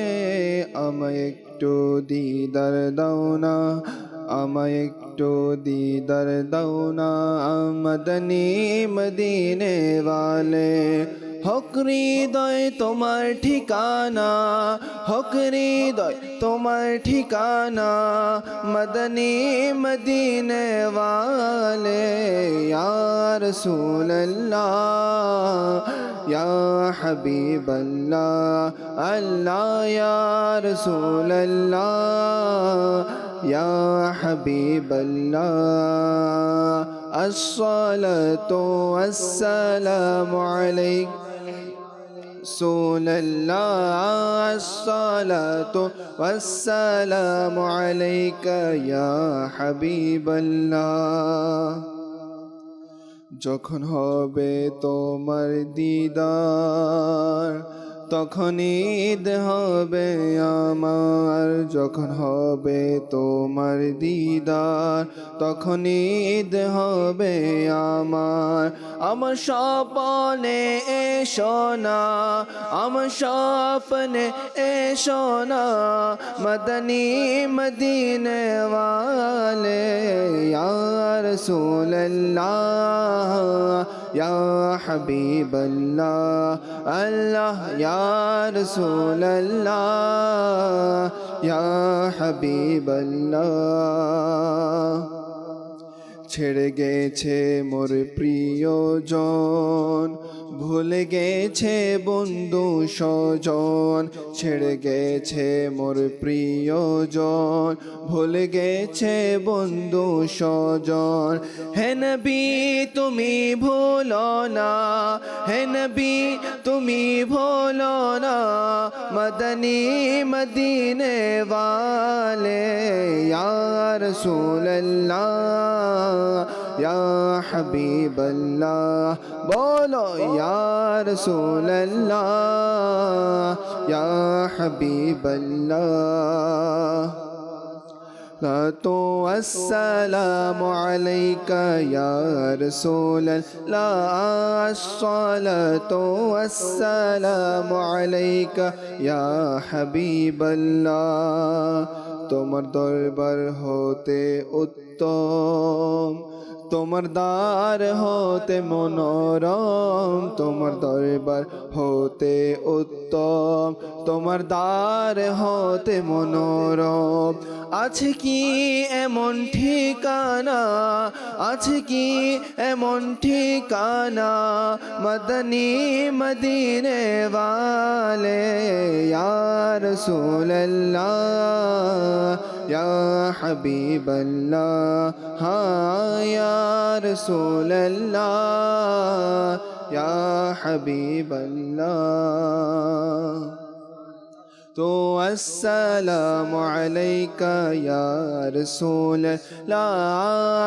আমায় একটু দিদার দাও না, আমায় একটু দিদার দাও না মদনী মদিনে ওয়ালে, হক হৃদয় তোমার ঠিকানা, হক হৃদয় তোমার ঠিকানা, মদনী মদিনে वाले या रसूल अल्लाह या हबीब अल्लाह, अल्लाह या रसूल अल्लाह या हबीब अल्लाह, अस्सलातु वस्सलामु अलैका रसूल अल्लाह, अस्सलातु वस्सलामु अलैका या हबीब अल्लाह। যখন হবে তোমার দিদার তখন ঈদ হবে আমার, যখন হবে তোমার দিদার তখন ঈদ হবে আমার। আমার স্বপ্নে এসো না, আমার স্বপ্নে এসো না, মদনী মদিনে वाले या रसूल अल्लाह या हबीब अल्लाह, अल्लाह या रसूल अल्लाह या हबीब अल्लाह। ছেড়ে গেছে মোর প্রিয়জন, ভুলে গেছে বন্ধু স্বজন, ছেড়ে গেছে মোর প্রিয়জন, ভুলে গেছে বন্ধু স্বজন। হে নবী তুমি ভুলো না, হে নবী তুমি ভুলো না, মদনী মদিনে वाले या रसूल अल्लाह या हबीब अल्लाह, बोलो या रसूल अल्लाह या हबीब अल्लाह। अस्सलामु अलैका या रसूल अल्लाह, अस्सलातु वस्सलामु अलैका या हबीब अल्लाह। তোমার দরবার হতে উত্তম, তোমার দ্বার হতে মনোরম, তোমার দরবার হতে উত্তম, তোমার দ্বার হতে মনোরম। আছে কি এমন ঠিকানা, আছে কি এমন ঠিকানা, মদনী মদিনে वाले या रसूल अल्लाह या हबीब अल्लाह, हाँ या रसूल अल्लाह या हबीब अल्लाह। तो अस्सलामु अलैका या रसूल अल्लाह,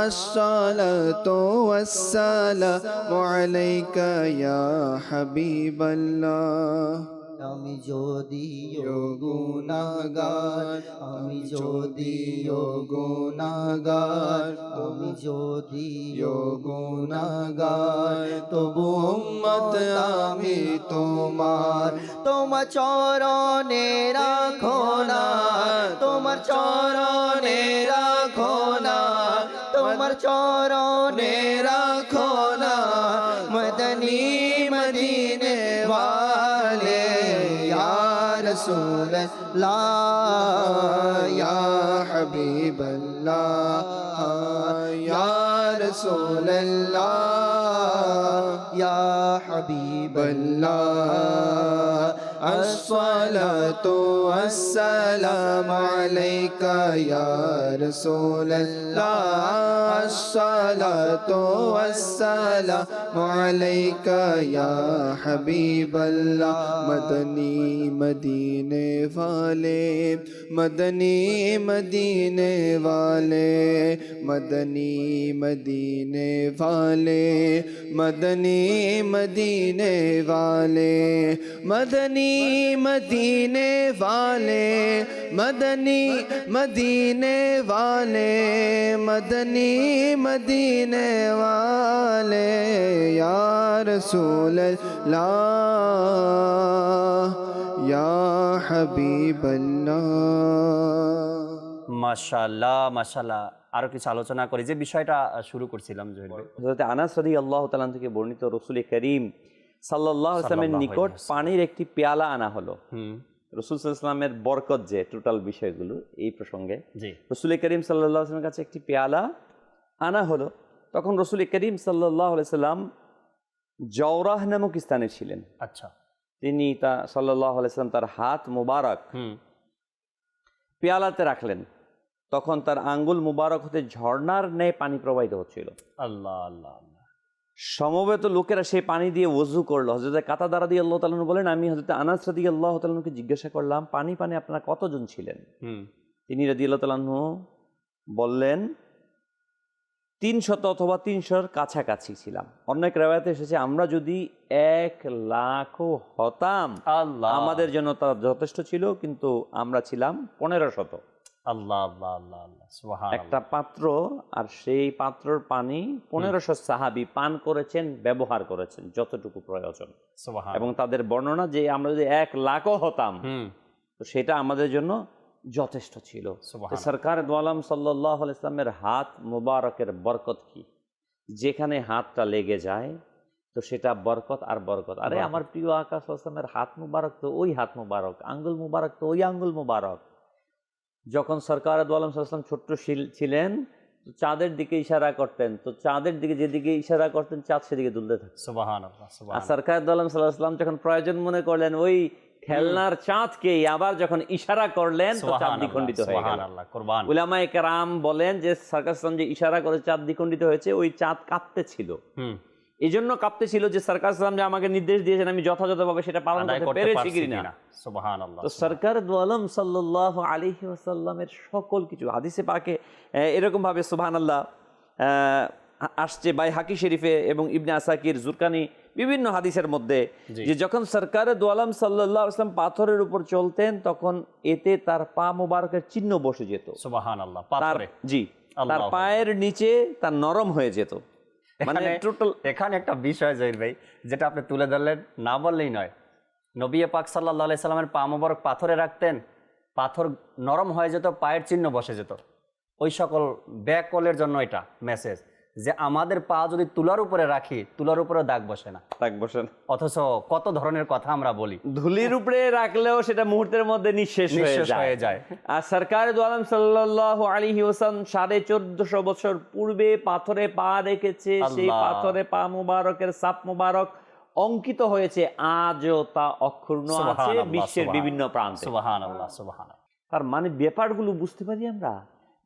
अस्सलातु वस्सलामु अलैका या हबीब अल्लाह।
আমি যদিও গুনাহগার, আমি যদিও গুনাহগার, আমি যদিও গুনাহগার, তবু উম্মত আমি তোমার। তোমার চরণে রাখো না, তোমার চরণে রাখো না, তোমার চরণে রাখো না, মদনী মদিনে वाले या रसूल अल्लाह या हबीब अल्लाह, या रसूल अल्लाह या हबीब अल्लाह। अस्सलातु वस्सलामु अलैका या रसूल अल्लाह, अस्सलातु वस्सलामु अलैका या हबीब अल्लाह। मदनी मदीने वाले, मदनी मदीने वाले, मदनी मदीने वाले, मदनी मदीने वाले, मदनी मदीने वाले, मदनी मदीने वाले, मदनी मदीने वाले या रसूल अल्लाह या हबीब अल्लाह।
মাশাআল্লাহ মাশাআল্লাহ। আরো কিছু আলোচনা করি যে বিষয়টা শুরু করছিলাম জহির ভাই।
হযরত আনাস রাদিয়াল্লাহু তাআলা থেকে বর্ণিত রাসূল করিম সাল্লাল্লাহু আলাইহি ওয়াসাল্লামের
সাল্লাল্লাহু
নিকট
আলাইহি
পানির একটি পেয়ালা আনা হলো।
হুম,
রাসূল সাল্লাল্লাহু আলাইহি ওয়াসাল্লামের বরকত যে টোটাল বিষয়গুলো এই প্রসঙ্গে
জি,
রাসূল করিম সাল্লাল্লাহু আলাইহি ওয়াসাল্লামের কাছে একটি পেয়ালা আনা হলো। তখন রাসূল করিম সাল্লাল্লাহু আলাইহি ওয়াসাল্লাম জাওরাহ নামক স্থানে ছিলেন।
আচ্ছা,
তিনি তা সাল্লাল্লাহু আলাইহি ওয়াসাল্লাম তার হাত মোবারক
হুম,
পেয়ালাতে রাখলেন। তখন তার আঙ্গুল মুবারক হতে ঝর্ণার ন্যায় পানি প্রবাহিত হচ্ছিল।
আল্লাহ আল্লাহ আল্লাহ,
সমবেত লোকেরা সেই পানি দিয়ে ওযু করলো। হযরত কাতাদা রাদিয়াল্লাহু তাআলা আনহু বলেন, আমি হযরত আনাস রাদিয়াল্লাহু তাআলা আনহুকে জিজ্ঞাসা করলাম, পানি পানি আপনারা কতজন ছিলেন?
হুম,
তিনি রাদিয়াল্লাহু তাআলা আনহু বললেন, 300 অথবা 300-র কাছাকাছি ছিলাম। অন্য এক রিওয়ায়াতে এসেছে, আমরা যদি 1,00,000 হতাম
আল্লাহ,
আমাদের জন্য তা যথেষ্ট ছিল, কিন্তু আমরা ছিলাম 1500।
আল্লাহ আল্লাহ আল্লাহ আল্লাহ, সুবহানাল্লাহ,
একটা পাত্র, আর সেই পাত্রর পানি 1500 সাহাবী পান করেছেন, ব্যবহার করেছেন যতটুকু প্রয়োজন।
সুবহানাল্লাহ,
এবং তাদের বর্ণনা যে আমরা যদি 1,00,000 হতাম
হুম,
তো সেটা আমাদের জন্য যথেষ্ট ছিল।
সুবহানাল্লাহ,
সরকার দু আলম সাল্লাল্লাহু আলাইহি ওয়াসাল্লামের হাত মুবারকের বরকত কি, যেখানে হাতটা লেগে যায় তো সেটা বরকত আর বরকত। আরে
বরকত।
আমার প্রিয় আকা সাল্লাল্লাহু আলাইহি ওয়াসাল্লামের হাত মুবারক তো ওই হাত মুবারক, আঙ্গুল মুবারক তো ওই আঙ্গুল মুবারক। যখন সরকার দু আলম সাল্লাল্লাহু আলাইহি ওয়াসাল্লাম ছোট্ট ছিলেন তো চাঁদের দিকে ইশারা করতেন, তো চাঁদের দিকে যেদিকে ইশারা করতেন চাঁদ সেদিকে দুলতে থাকতো।
সুবহানাল্লাহ,
আর
সুবহানাল্লাহ,
সরকার দু আলম সাল্লাল্লাহু আলাইহি ওয়াসাল্লাম যখন প্রয়োজন মনে করলেন ওই খেলনার চাঁদকে আবার যখন ইশারা করলেন তো চাঁদ দ্বিখণ্ডিত হয়ে গেল।
সুবহানাল্লাহ, কুরবান,
উলামায়ে কেরাম বলেন যে সরকার সাল্লাল্লাহু আলাইহি ওয়াসাল্লাম যে ইশারা করে চাঁদ দ্বিখণ্ডিত হয়েছে, ওই চাঁদ কাঁপতেছিল।
হুম,
এই জন্য কাঁপতেছিল যে সরকার সাল্লাল্লাহু আলাইহি ওয়াসাল্লাম যে আমাকে নির্দেশ দিয়েছেন আমি যথাযথভাবে সেটা পালন
আদায়
করতে
করতে
পেরেছি
পারছি
কিনা।
কিনা, সুবহানাল্লাহ,
তো সরকার দু আলম সাল্লাল্লাহু আলাইহি ওয়াসাল্লামের সকল কিছু হাদিসে পাকে এরকম ভাবে সুবহানাল্লাহ আসছে বাইহাকি শরীফে এবং ইবনে আসাকির, জুরকানি বিভিন্ন হাদিসের মধ্যে,
জি,
যে যখন সরকার দু আলম সাল্লাল্লাহু আলাইহি ওয়াসাল্লাম পাথরের উপর চলতেন তখন এতে তার পা মোবারকের চিহ্ন বসে যেত।
সুবহানাল্লাহ,
তার
পাথরে,
জি, তার
আল্লাহু
পায়ের নিচে তার নরম হয়ে যেত। মানে টোটাল
এখানে একটা বিষয় জহির ভাই যেটা আপনি তুলে ধরলেন, না বললেই নয়। নবী পাক সাল্লাল্লাহু আলাইহি সাল্লামের পা মোবারক পাথরে রাখতেন, পাথর নরম হয়ে যেত, পায়ের চিহ্ন বসে যেত। ওই সকল ব্যাকলের জন্য এটা মেসেজ যে আমাদের পা যদি তুলার উপরে রাখি, তুলার উপরে দাগ বসে না।
তাক বসেন,
অথচ কত ধরনের কথা আমরা বলি,
ধুলির উপরে রাখলেও সেটা মুহূর্তের মধ্যে নিঃশেষ হয়ে যায়। আর সরকার দু আলম সাল্লাল্লাহু আলাইহি ওয়াসাল্লাম 1450 বছর পূর্বে পাথরে পা রেখেছে, সেই
আল্লাহ।
পাথরে পা মুবারকের সাপ মুবারক অঙ্কিত হয়েছে, আজও তা অক্ষুণ্ণ আছে
সুবহানাল্লাহ,
বিশ্বের বিভিন্ন প্রান্তে।
সুবহানাল্লাহ, সুবহানাল্লাহ,
তার মানে ব্যাপারগুলো বুঝতে পারি আমরা।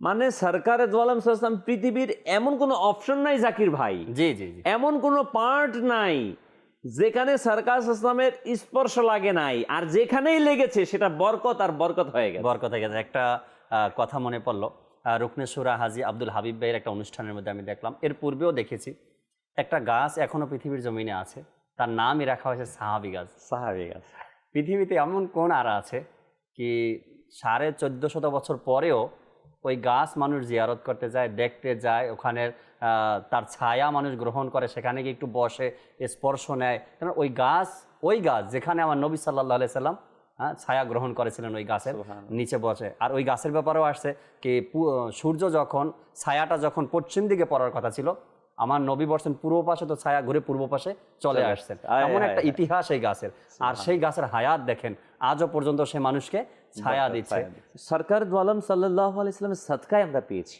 মানে সরকার দু আলম সাল্লাল্লাহু আলাইহি ওয়াসাল্লাম পৃথিবীর এমন কোনো অপশন নাই জাকির ভাই,
জি জি জি,
এমন কোনো পার্ট নাই যেখানে সরকার ইসলামের স্পর্শ লাগে নাই, আর যেখানেই লেগেছে সেটা বরকত আর বরকত হয়ে গেছে।
বরকত হয়ে গেছে। একটা কথা মনে পড়লো, রুকনে সুরা হাজী আব্দুল হাবিব ভাইয়ের একটা অনুষ্ঠানের মধ্যে আমি দেখলাম, এর পূর্বেও দেখেছি, একটা গাছ এখনো পৃথিবীর জমিনে আছে, তার নামই রাখা হয়েছে সাহাবী গাছ।
সাহাবী গাছ।
পৃথিবীতে এমন কোন আরা আছে কি 1450 বছর পরেও ওই গাছ মানুষ জিয়ারত করতে যায়, দেখতে যায়, ওখানে তার ছায়া মানুষ গ্রহণ করে, সেখানে গিয়ে একটু বসে, স্পর্শ নেয়। কারণ ওই গাছ যেখানে আমার নবী সাল্লাল্লাহু আলাইহি সাল্লাম ছায়া গ্রহণ করেছিলেন, ওই গাছের নিচে বসে। আর ওই গাছের ব্যাপারেও আসছে কি সূর্য যখন ছায়াটা যখন পশ্চিম দিকে পড়ার কথা ছিল, আমার নবী বলছেন পূর্ব পাশে, তো ছায়া ঘুরে পূর্ব পাশে চলে আসছেন। এমন একটা ইতিহাস এই গাছের। আর সেই গাছের হায়াত দেখেন, আজও পর্যন্ত সে মানুষকে ছায়া দিচ্ছে।
সরকার দু আলম সাল্লাল্লাহু আলাইহি সাল্লামের সাদকায় আমরা পেয়েছি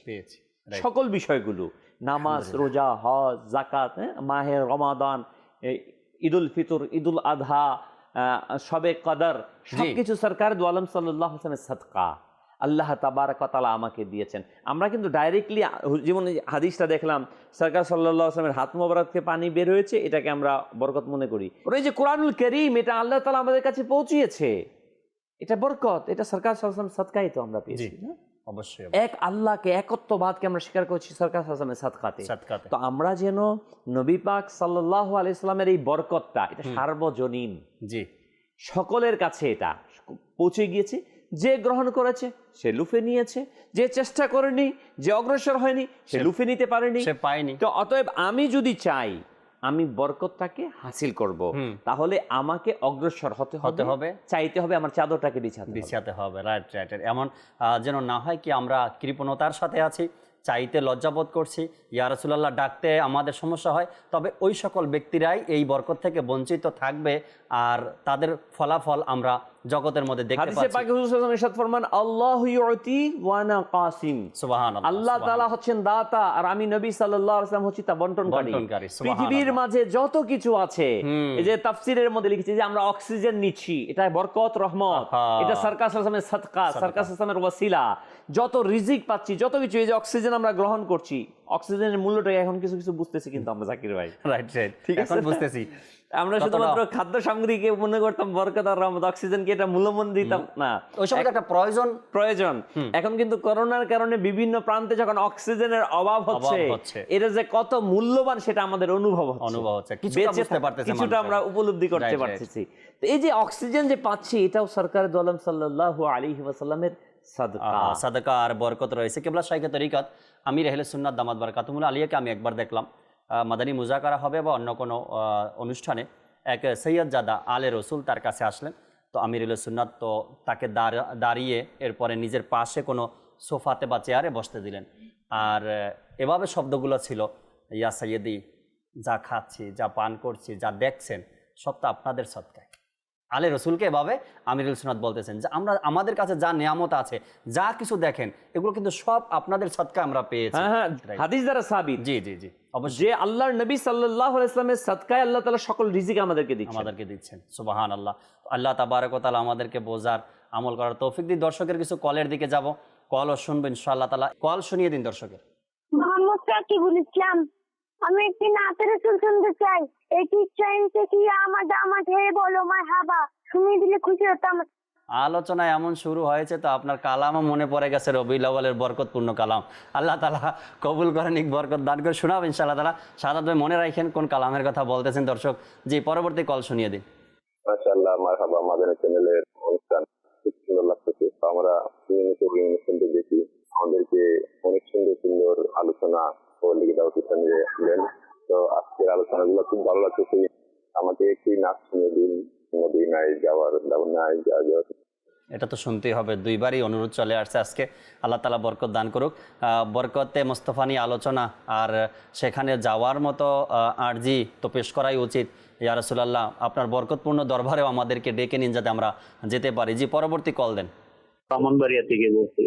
সকল বিষয়গুলো, নামাজ, রোজা, হজ, যাকাত, মাহে রমাদান, ঈদুল ফিতর, ঈদুল আযহা, শবে কদর, সবকিছু সরকার দু আলম সাল্লাল্লাহু আলাইহি সাল্লামের সাদকা আল্লাহ তাবারক ওয়া তাআলা আমাকে দিয়েছেন। আমরা কিন্তু ডাইরেক্টলি, যেমন হাদিসটা দেখলাম, সরকার সাল্লাল্লাহু আলাইহি ওয়াসাল্লামের হাত মোবারককে পানি বের হয়েছে, এটাকে আমরা বরকত মনে করি। ওই যে কোরআনুল কারীম, এটা আল্লাহ তাআলা আমাদের কাছে পৌঁছিয়েছে, এটা বরকত, এটা সরকার সাল্লাল্লাহু আলাইহি ওয়াসাল্লাম সাদকাই তো আমরা পেয়েছি না?
অবশ্যই
এক আল্লাহকে, একত্ববাদকে আমরা স্বীকার করছি সরকার সাল্লাল্লাহু আলাইহি ওয়াসাল্লামের সাদকাতে। তো আমরা যেন নবী পাক সাল্লাল্লাহু আলাইহি ওয়াসাল্লামের এই বরকতটা, এটা সার্বজনীন,
জি,
সকলের কাছে এটা পৌঁছে গিয়েছে। যে গ্রহণ করেছে সে লুফে নিয়েছে, যে চেষ্টা করেনি, যে অগ্রসর হয়নি সে লুফে নিতে পারেনি,
সে পায়নি।
তো অতএব আমি যদি চাই আমি বরকতটাকে হাসিল করব, তাহলে আমাকে অগ্রসর হতে হবে, চাইতে হবে, আমার চাদরটাকে বিছাতে
হবে। Right right. এমন যেন না হয় কি আমরা কৃপণতার সাথে আছি, চাইতে লজ্জাবোধ করছি, ইয়া রাসূলুল্লাহ ডাকতে আমাদের সমস্যা হয়, তবে ওই সকল ব্যক্তিরাই এই বরকত থেকে বঞ্চিত থাকবে আর তাদের ফলাফল আমরা জগতের মধ্যে দেখতে
হাদিসে
পাচ্ছি।
পাকে হুজুর সাল্লাল্লাহু আলাইহি ওয়াসাল্লাম ইরশাদ ফরমান, আল্লাহু ইউতি ওয়া আনা কাসিম।
সুবহানাল্লাহ।
আল্লাহ তাআলা হচ্ছেন দাতা আর আমি নবী সাল্লাল্লাহু আলাইহি ওয়াসাল্লাম হচ্ছি তা বন্টনকারী।
সুবহানাল্লাহ।
পৃথিবীর মাঝে যত কিছু আছে, এই যে তাফসীরের মধ্যে লিখেছে যে আমরা অক্সিজেন নিচ্ছি, এটা বরকত রহমত, এটা সরকার সাল্লাল্লাহু সাদকা, সরকার সাল্লাল্লাহু ওয়াসিলা, যত রিজিক পাচ্ছি, যত কিছু, এই যে অক্সিজেন আমরা গ্রহণ করছি, অক্সিজেনের মূল্যটা এখন কিছু কিছু বুঝতেছি কিন্তু আমরা, জাকির ভাই।
রাইট রাইট,
ঠিক আছে,
এখন বুঝতেছি।
আমরা শুধুমাত্র খাদ্য সামগ্রীকে মনে করতাম বরকত আর রহমত, অক্সিজেনকে এটা মূল্যমান দিতাম না,
ওই সময় একটা প্রয়োজন।
এখন কিন্তু করোনার কারণে বিভিন্ন প্রান্তে যখন অক্সিজেনের অভাব হচ্ছে, এটা যে কত মূল্যবান সেটা আমাদের অনুভব হচ্ছে, কিছুটা আমরা উপলব্ধি করতে পারতেছি। তো এই যে অক্সিজেন যে পাচ্ছি, এটাও সরকার দো আলম সাল্লাল্লাহু আলাইহি ওয়াসাল্লামের
সাদাকা আর বরকত রয়েছে। কিবলা শাইখে তরিকত আমির আহলে সুন্নাত দামাত বারাকাতুহুল আলিয়াকে আমি একবার দেখলাম মাদানী মুজাকারা হবে বা অন্য কোনো অনুষ্ঠানে, এক সৈয়দজাদা আলে রসুল তার কাছে আসলেন। তো আমির আহলে সুন্নাত তো তাকে দাঁড়িয়ে এরপরে নিজের পাশে কোনো সোফাতে বা চেয়ারে বসতে দিলেন, আর এভাবে শব্দগুলো ছিল, ইয়া সৈয়দি, যা খাচ্ছি, যা পান করছি, যা দেখছেন, সব তো আপনাদের সদকায়। আলে রসুলকে এভাবে আমিরুল সুন্নাত বলতেছেন যে আমরা, আমাদের কাছে যা নিয়ামত আছে, যা কিছু দেখেন, এগুলো কিন্তু সব আপনাদের সদকা আমরা পেয়েছি।
হাদিস দ্বারা সাবিত।
জি জি জি, অবশ্যই।
যে আল্লাহর নবী সাল্লাল্লাহু আলাইহি ওয়াসাল্লামের সদকায় আল্লাহ তাআলা সকল রিজিক আমাদেরকে দিচ্ছেন।
সুবহানাল্লাহ। আল্লাহ তাবারক ওয়া তাআলা আমাদেরকে বোঝার, আমল করার তৌফিক দিন। দর্শকের কিছু কলের দিকে যাব, কলও শুনবো ইনশাআল্লাহ তাআলা। কল শুনিয়ে দিন দর্শকের।
মোহাম্মদ সাকিবুল ইসলাম, আমি একটি নাতে রাসূল শুনতে চাই। এটি চাইতে কি আমার দামাত হে বলো মারহাবা, শুনিয়ে দিলে খুশি হতাম।
আলোচনা এমন শুরু হয়েছে তো আপনার কালামও মনে পড়ে গেছে, রবিউল আউয়ালের বরকতপূর্ণ কালাম। আল্লাহ তাআলা কবুল করেন, বরকত দান করে শোনাবেন ইনশাআল্লাহ তাআলা। সাদাত ভাই মনে রাখেন কোন কালামের কথা বলতেছেন দর্শক। জি, পরবর্তী কল শুনিয়ে দিন।
মাশাআল্লাহ, মারহাবা। মাদানী চ্যানেলের অনুষ্ঠান খুব সুন্দর লাগতেছে। আমরা নিয়মিত এই অনুষ্ঠানটি দেখি, আমাদেরকে অনেক সুন্দর সুন্দর আলোচনা ও লিখিত দিলেন। তো আজকের আলোচনাগুলো খুব ভালো লাগতেছে। আমাকে একটি নাচ শুনিয়ে দিন, মদিনায় যাওয়ার নাই যাওয়ার।
এটা তো শুনতেই হবে, দুইবারই অনুরোধ চলে আসছে আজকে। আল্লাহ তাআলা বরকত দান করুক। বরকতে মোস্তফা নিয়ে আলোচনা, আর সেখানে যাওয়ার মতো আরজি তো পেশ করাই উচিত। ইয়া রাসূলুল্লাহ, আপনার বরকতপূর্ণ দরবারেও আমাদেরকে ডেকে নিন যাতে আমরা যেতে পারি। জি, পরবর্তী কল দেন।
ব্রাহ্মণবাড়িয়া থেকে বলছি।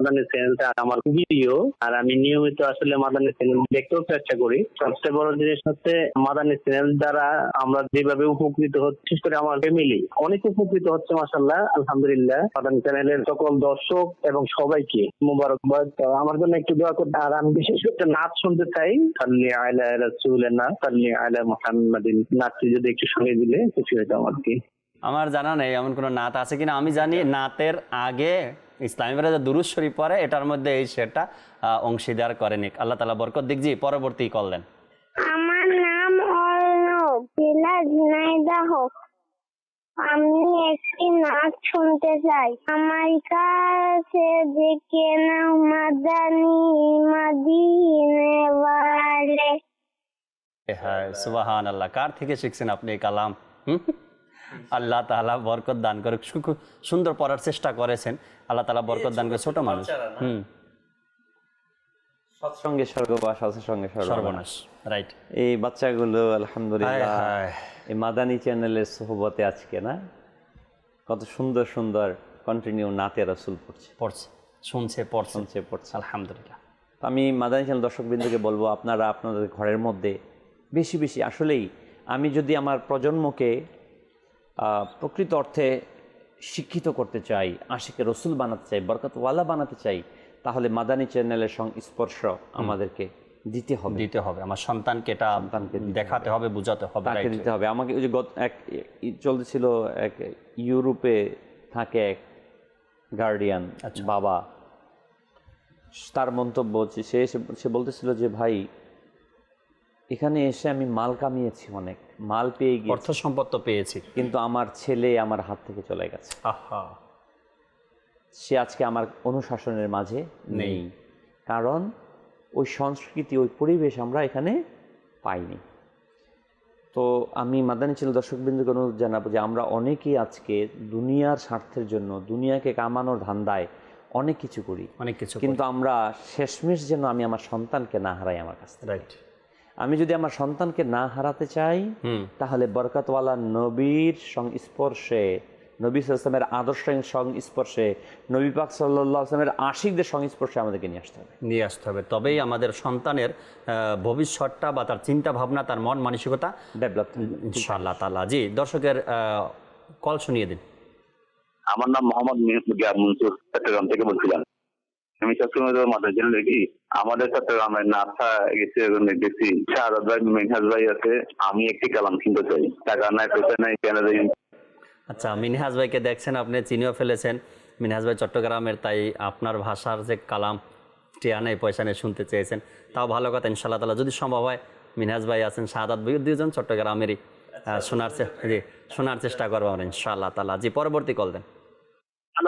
মাদানী চ্যানেলটা আমার খুবই প্রিয়, আর আমি নিয়মিত আসলে মাদানী চ্যানেল দেখতেও চেষ্টা করি। সবচেয়ে বড় জিনিস হচ্ছে মাদানী চ্যানেল দ্বারা আমরা যেভাবে উপকৃত হচ্ছি, বিশেষ করে আমার ফ্যামিলি অনেক উপকৃত হচ্ছে মাশাআল্লাহ, আলহামদুলিল্লাহ। মাদানী চ্যানেলের সকল দর্শক এবং সবাইকে মোবারকবাদ। আমার জন্য একটু দোয়া করতে। আর আমি বিশেষ করে নাচ শুনতে চাই, সাল্লি আলা রাসূলিনা সাল্লি আলা মুহাম্মাদিন, নাচটি যদি একটু শুনিয়ে দিলে খুশি হইতাম আর কি।
আমার জানা নেই এমন কোনো নাত আছে কিনা। আমি জানি নাতের আগে ইসলামীরা যে দুরূদ শরীফ পড়ে, এটার মধ্যে এই শেরটা অংশীদার করে নিক। আল্লাহ তাআলা বরকত দিক। জি, পরবর্তী কল দেন।
আমার নাম অর্ণব, জেলা ঝিনাইদহ। আমি একটি নাচ শুনতে চাই। আমার কাছে দেখে নাও মাদানী মদিনে ওয়ালে।
হ্যাঁ, সুবহানাল্লাহ। কার থেকে শিখছেন আপনি এই কালাম? আল্লাহ তাআলা বরকত দান করুক। সুন্দর পড়ার চেষ্টা করেছেন, আল্লাহ তাআলা বরকত দান করে। ছোট মানুষ,
সৎসঙ্গে স্বর্গবাস, সৎসঙ্গে সর্বনাশ।
রাইট।
এই বাচ্চাগুলো আলহামদুলিল্লাহ এই মাদানী চ্যানেলের সোহবতে আজকে না কত সুন্দর সুন্দর কন্টিনিউ নাতে রাসূল শুনছে পড়ছে আলহামদুলিল্লাহ। আমি মাদানী চ্যানেল দর্শকবৃন্দকে বলবো, আপনারা আপনাদের ঘরের মধ্যে বেশি বেশি, আসলেই আমি যদি আমার প্রজন্মকে প্রকৃত অর্থে শিক্ষিত করতে চাই, আশিকে রসুল বানাতে চাই, বরকতওয়ালা বানাতে চাই, তাহলে মাদানী চ্যানেলের সংস্পর্শ আমাদেরকে দিতে হবে। আমার সন্তানকে এটা দেখাতে হবে, বোঝাতে হবে, তাকে দিতে হবে। আমাকে ওই যে এক চলতেছিল, এক ইউরোপে থাকে এক গার্ডিয়ান বাবা, তার মন্তব্য সে বলতেছিল যে ভাই, এখানে এসে আমি মাল কামিয়েছি, অনেক মাল পেয়ে গিয়ে,
অর্থ সম্পদ তো পেয়েছি,
কিন্তু আমার ছেলে আমার হাত থেকে চলে গেছে। সে আজকে আমার অনুশাসনের মাঝে নেই, কারণ ওই সংস্কৃতি, ওই পরিবেশ আমরা এখানে পাইনি। তো আমি মাদানী চ্যানেল দর্শকবৃন্দকে অনুরোধ জানাবো যে আমরা অনেকেই আজকে দুনিয়ার স্বার্থের জন্য, দুনিয়াকে কামানোর ধান্দায় অনেক কিছু করি,
অনেক কিছু
কিন্তু আমরা শেষমেশ যেন আমি আমার সন্তানকে না হারাই আমার কাছ থেকে।
রাইট।
আমি যদি আমার সন্তানকে না হারাতে চাই, তাহলে বরকতওয়ালা নবীর সংস্পর্শে, নবী সাল্লাল্লাহু আলাইহি ওয়াসাল্লামের আদর্শের সংস্পর্শে, নবী পাক সাল্লাল্লাহু আলাইহি ওয়াসাল্লামের আশিকদের সংস্পর্শে আমাদেরকে নিয়ে আসতে হবে।
নিয়ে আসতে হবে, তবেই আমাদের সন্তানের ভবিষ্যৎটা বা তার চিন্তা ভাবনা, তার মন মানসিকতা
ডেভেলপ
ইনশাআল্লাহ তাআলা। জি, দর্শকের কল শুনিয়ে দিন।
আমার নাম মোহাম্মদ গিয়াব মনসুর, চট্টগ্রাম থেকে বলছিলাম। আমি সবসময় মাথায় জেনে দেখি আমাদের চট্টগ্রামে নাথা গেছে, দেখছি শাহাদাত ভাই, মিনহাজ ভাই আছে। আমি একটি কালাম কিনতে চাই, টাকা নাই, পয়সা নাই, কেন দেই।
আচ্ছা, মিনহাজ ভাইকে দেখছেন, আপনি চিনিও ফেলেছেন। মিনহাজ ভাই চট্টগ্রামের, তাই আপনার ভাষার যে কালাম, টিয়া নেই পয়সা নেই, শুনতে চেয়েছেন। তাও ভালো কথা, ইনশাআল্লাহ তাআলা যদি সম্ভব হয়। মিনহাজ ভাই আছেন, শাহাদাত ভাই, দুজন চট্টগ্রামেরই, শোনার চেষ্টা করবো আমরা ইনশাআল্লাহ তাআলা। জি, পরবর্তী কল দেন।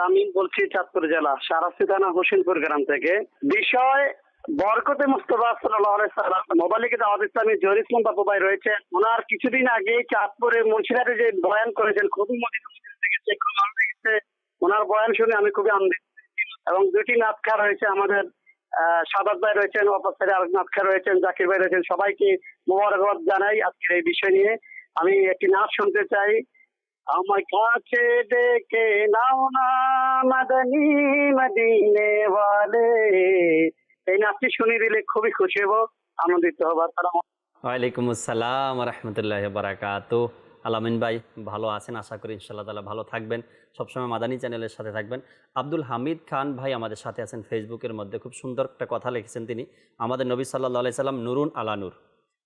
আমি বলছি চাঁদপুর জেলা শারাফি থানা হোসেনপুর গ্রাম থেকে। বিষয় বরকতে মুস্তাফা সাল্লাল্লাহু আলাইহি সাল্লাম মোবালিকে দাওয়াত ইসলামী জহির ইসলাম বাবু ভাই রয়েছেন। ওনার কিছুদিন আগে চাঁদপুরে মুন্সিরাতে যে বয়ান করেছেন, খুবই মদিনা, ওনার বয়ান শুনে আমি খুবই আনন্দিত। এবং দুটি নাতখা রয়েছে আমাদের, সাদাত ভাই রয়েছেন, অপর আরেক নাতখা রয়েছেন, জাকির ভাই রয়েছেন। সবাইকে মোবারকবাদ জানাই আজকের এই বিষয় নিয়ে। আমি একটি নাচ শুনতে চাই। আমার কাছে ডেকে নাও না মাদানী মদিনে ওয়ালে, এই নাচটি শুনিয়ে দিলে খুবই খুশি হব, আনন্দিত হব।
ওয়ালাইকুম আসসালাম ওয়া রাহমাতুল্লাহি ওয়া বারাকাতুহু। আলামিন ভাই ভালো আছেন, আশা করি ইনশাআল্লাহ তাআলা ভালো থাকবেন, সবসময় মাদানী চ্যানেলের সাথে থাকবেন। আব্দুল হামিদ খান ভাই আমাদের সাথে আছেন ফেসবুকের মধ্যে, খুব সুন্দর একটা কথা লিখেছেন তিনি। আমাদের নবী সাল্লাল্লাহু আলাইহি সাল্লাম নুরুন আলা নূর,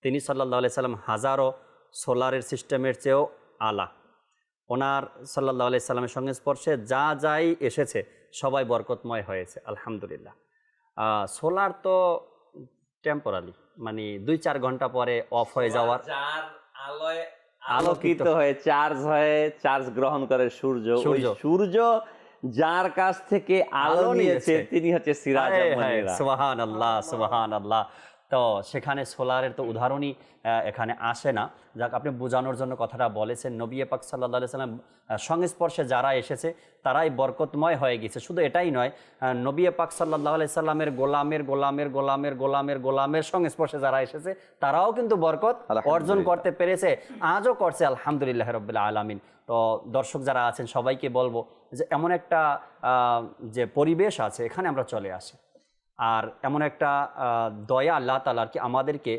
তিনি সাল্লাল্লাহু আলাইহি সাল্লাম হাজারো সোলারের সিস্টেমের চেয়েও আলা। ওনার সাল্লাল্লাহু আলাইহি সাল্লামের সঙ্গে স্পর্শে যা যাই এসেছে সবাই বরকতময় হয়েছে, আলহামদুলিল্লাহ। সোলার তো টেম্পোরারি, মানে 2-4 ঘন্টা পরে অফ হয়ে যাওয়ার,
আলোকিত হয়ে চার্জ গ্রহণ করে সূর্য। সূর্য যার কাছ থেকে আলো নিয়েছে তিনি হচ্ছে সিরাজুল মুনিরা।
সুবহানাল্লাহ, সুবহানাল্লাহ। তো সেখানে সোলারের তো উদাহরণই এখানে আসে না। যাক, আপনি বোঝানোর জন্য কথাটা বলেছেন। নবী পাক সাল্লাল্লাহু আলাইহি সাল্লাম সংস্পর্শে যারা এসেছে তারাই বরকতময় হয়ে গেছে। শুধু এটাই নয়, নবী পাক সাল্লাল্লাহু আলাইহি সাল্লামের গোলামের সংস্পর্শে যারা এসেছে তারাও কিন্তু বরকত অর্জন করতে পেরেছে, আজও করছে, আলহামদুলিল্লাহ রাব্বিল আলামিন। তো দর্শক যারা আছেন সবাইকে বলবো যে এমন একটা যে পরিবেশ আছে, এখানে আমরা চলে আসি। আর এমন একটা দয়া আল্লাহ তাআলার কি আমাদেরকে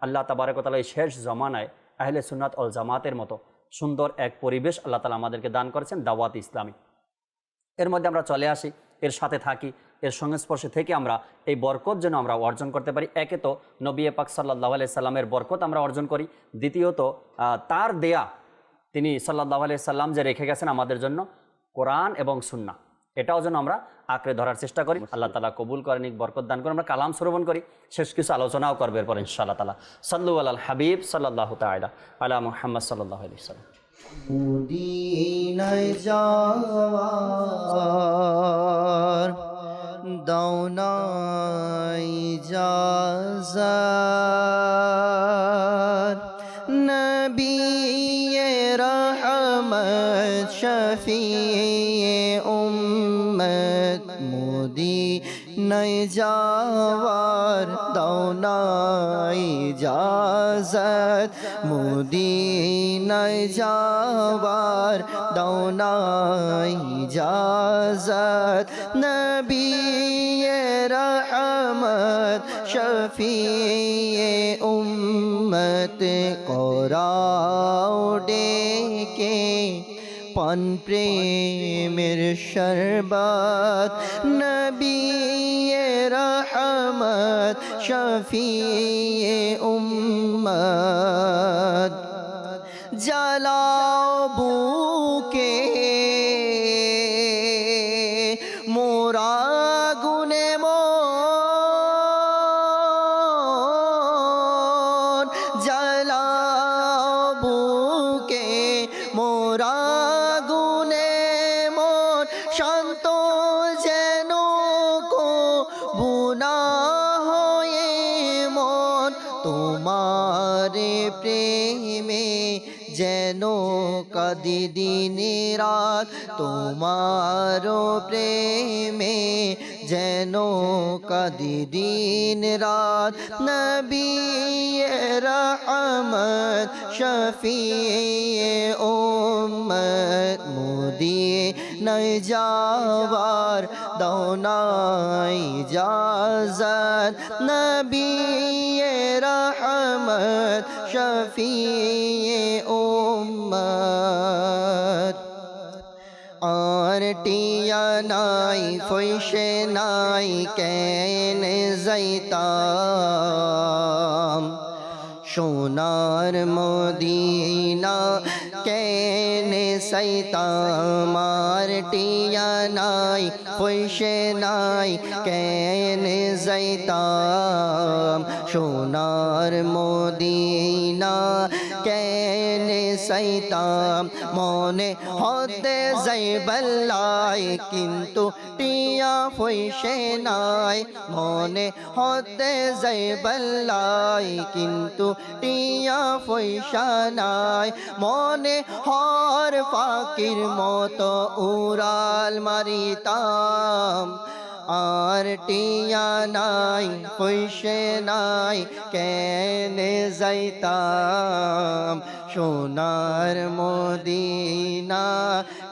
আল্লাহ তাবারক ওয়া তাআলা এই শেষ জমানায় আহলে সুন্নাত ওয়াল জামাতের মতো সুন্দর এক পরিবেশ আল্লাহ তাআলা আমাদেরকে দান করেছেন, দাওয়াত ইসলামী। এর মধ্যে আমরা চলে আসি, এর সাথে থাকি, এর সংস্পর্শে থেকে আমরা এই বরকত যেন আমরা অর্জন করতে পারি। একে তো নবী পাক সাল্লাল্লাহু আলাইহি সাল্লামের বরকত আমরা অর্জন করি, দ্বিতীয়ত তার দেয়া, তিনি সাল্লাল্লাহু আলাইহি সাল্লাম যে রেখে গেছেন আমাদের জন্য কোরআন এবং সুন্নাহ, এটাও যেন আমরা আঁকড়ে ধরার চেষ্টা করি। আল্লাহ তাআলা কবুল করেন, বরকত দান করে। আমরা কালাম শ্রবণ করি, শেষ কিছু আলোচনাও করবে এরপর ইনশাআল্লাহ তাআলা। সাল্লু আলাল হাবিব সাল্লাল্লাহু তাআলা আলা মুহাম্মদ সাল্লাল্লাহু আলাইহি ওয়াসাল্লাম।
মদিনায় যাওয়ার দাও না ইজাজত, নবিয়ে রহমত শফিয়ে উম্মত, মদিনায় যাওয়ার দাও না ইজাজত, মদিনায় যাওয়ার দাও না ইজাজত, নবিয়ে রহমত শফিয়ে উম্মত, করাও ডেকে পান প্রেমের শরবত, নবিয়ে রহমত শফিয়ে উম্মত, জ্বালাও বুকে মোরা গুনে মন, জ্বালাও বুকে মোরা গুনে মন, শান্ত যেন কবু না হয়ে মন, তোমার প্রেমে যেন যেন কাঁদি দিন রাত তোমার প্রেমে, যেন কাঁদি দিন রাত। নবী রহমত শফিয়ে উম্মত, মদিনায় যাওয়ার দাও না ইজাজত। নবী রহমত শফিয়ে উম্মত, আর টিয়া নাই ফৈশে নাই কেনে যাইতাম, সোনার মদিনা কেনে সাইতাম। আর টিয়া নাই পয়সে নাই কেনে যাইতাম, সোনার মদিনা কেনে সাইতাম। মনে হতে যাইবাল্লাই কিন্তু টিয়া পয়সে নাই, মনে হতে যাইবাল্লাই কিন্তু টিয়া পয়সা নাই। মনে হর ফাকির মতো উড়াল মারিতাম, আর টিয়া নাই পয়সে নাই কেনে যাইতাম, সোনার মদিনা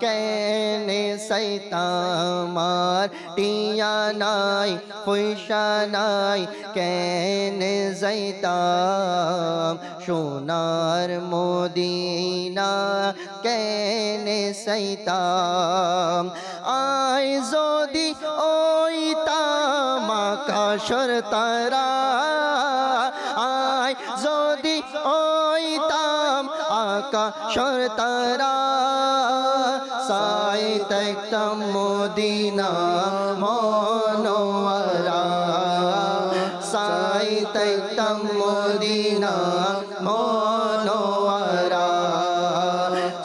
কেনে সাইতাম। আর টিয়া নাই পয়সা নাই কেনে যাইতাম, সোনার মদিনা কেনে সাইতাম। আই যদি ওইতাম আকাশের তারা, আই যদি ওইতাম আকাশের তারা, সাই দেখতাম মদিনা মনোয়ারা, সাই দেখতাম মদিনা মনোয়ারা।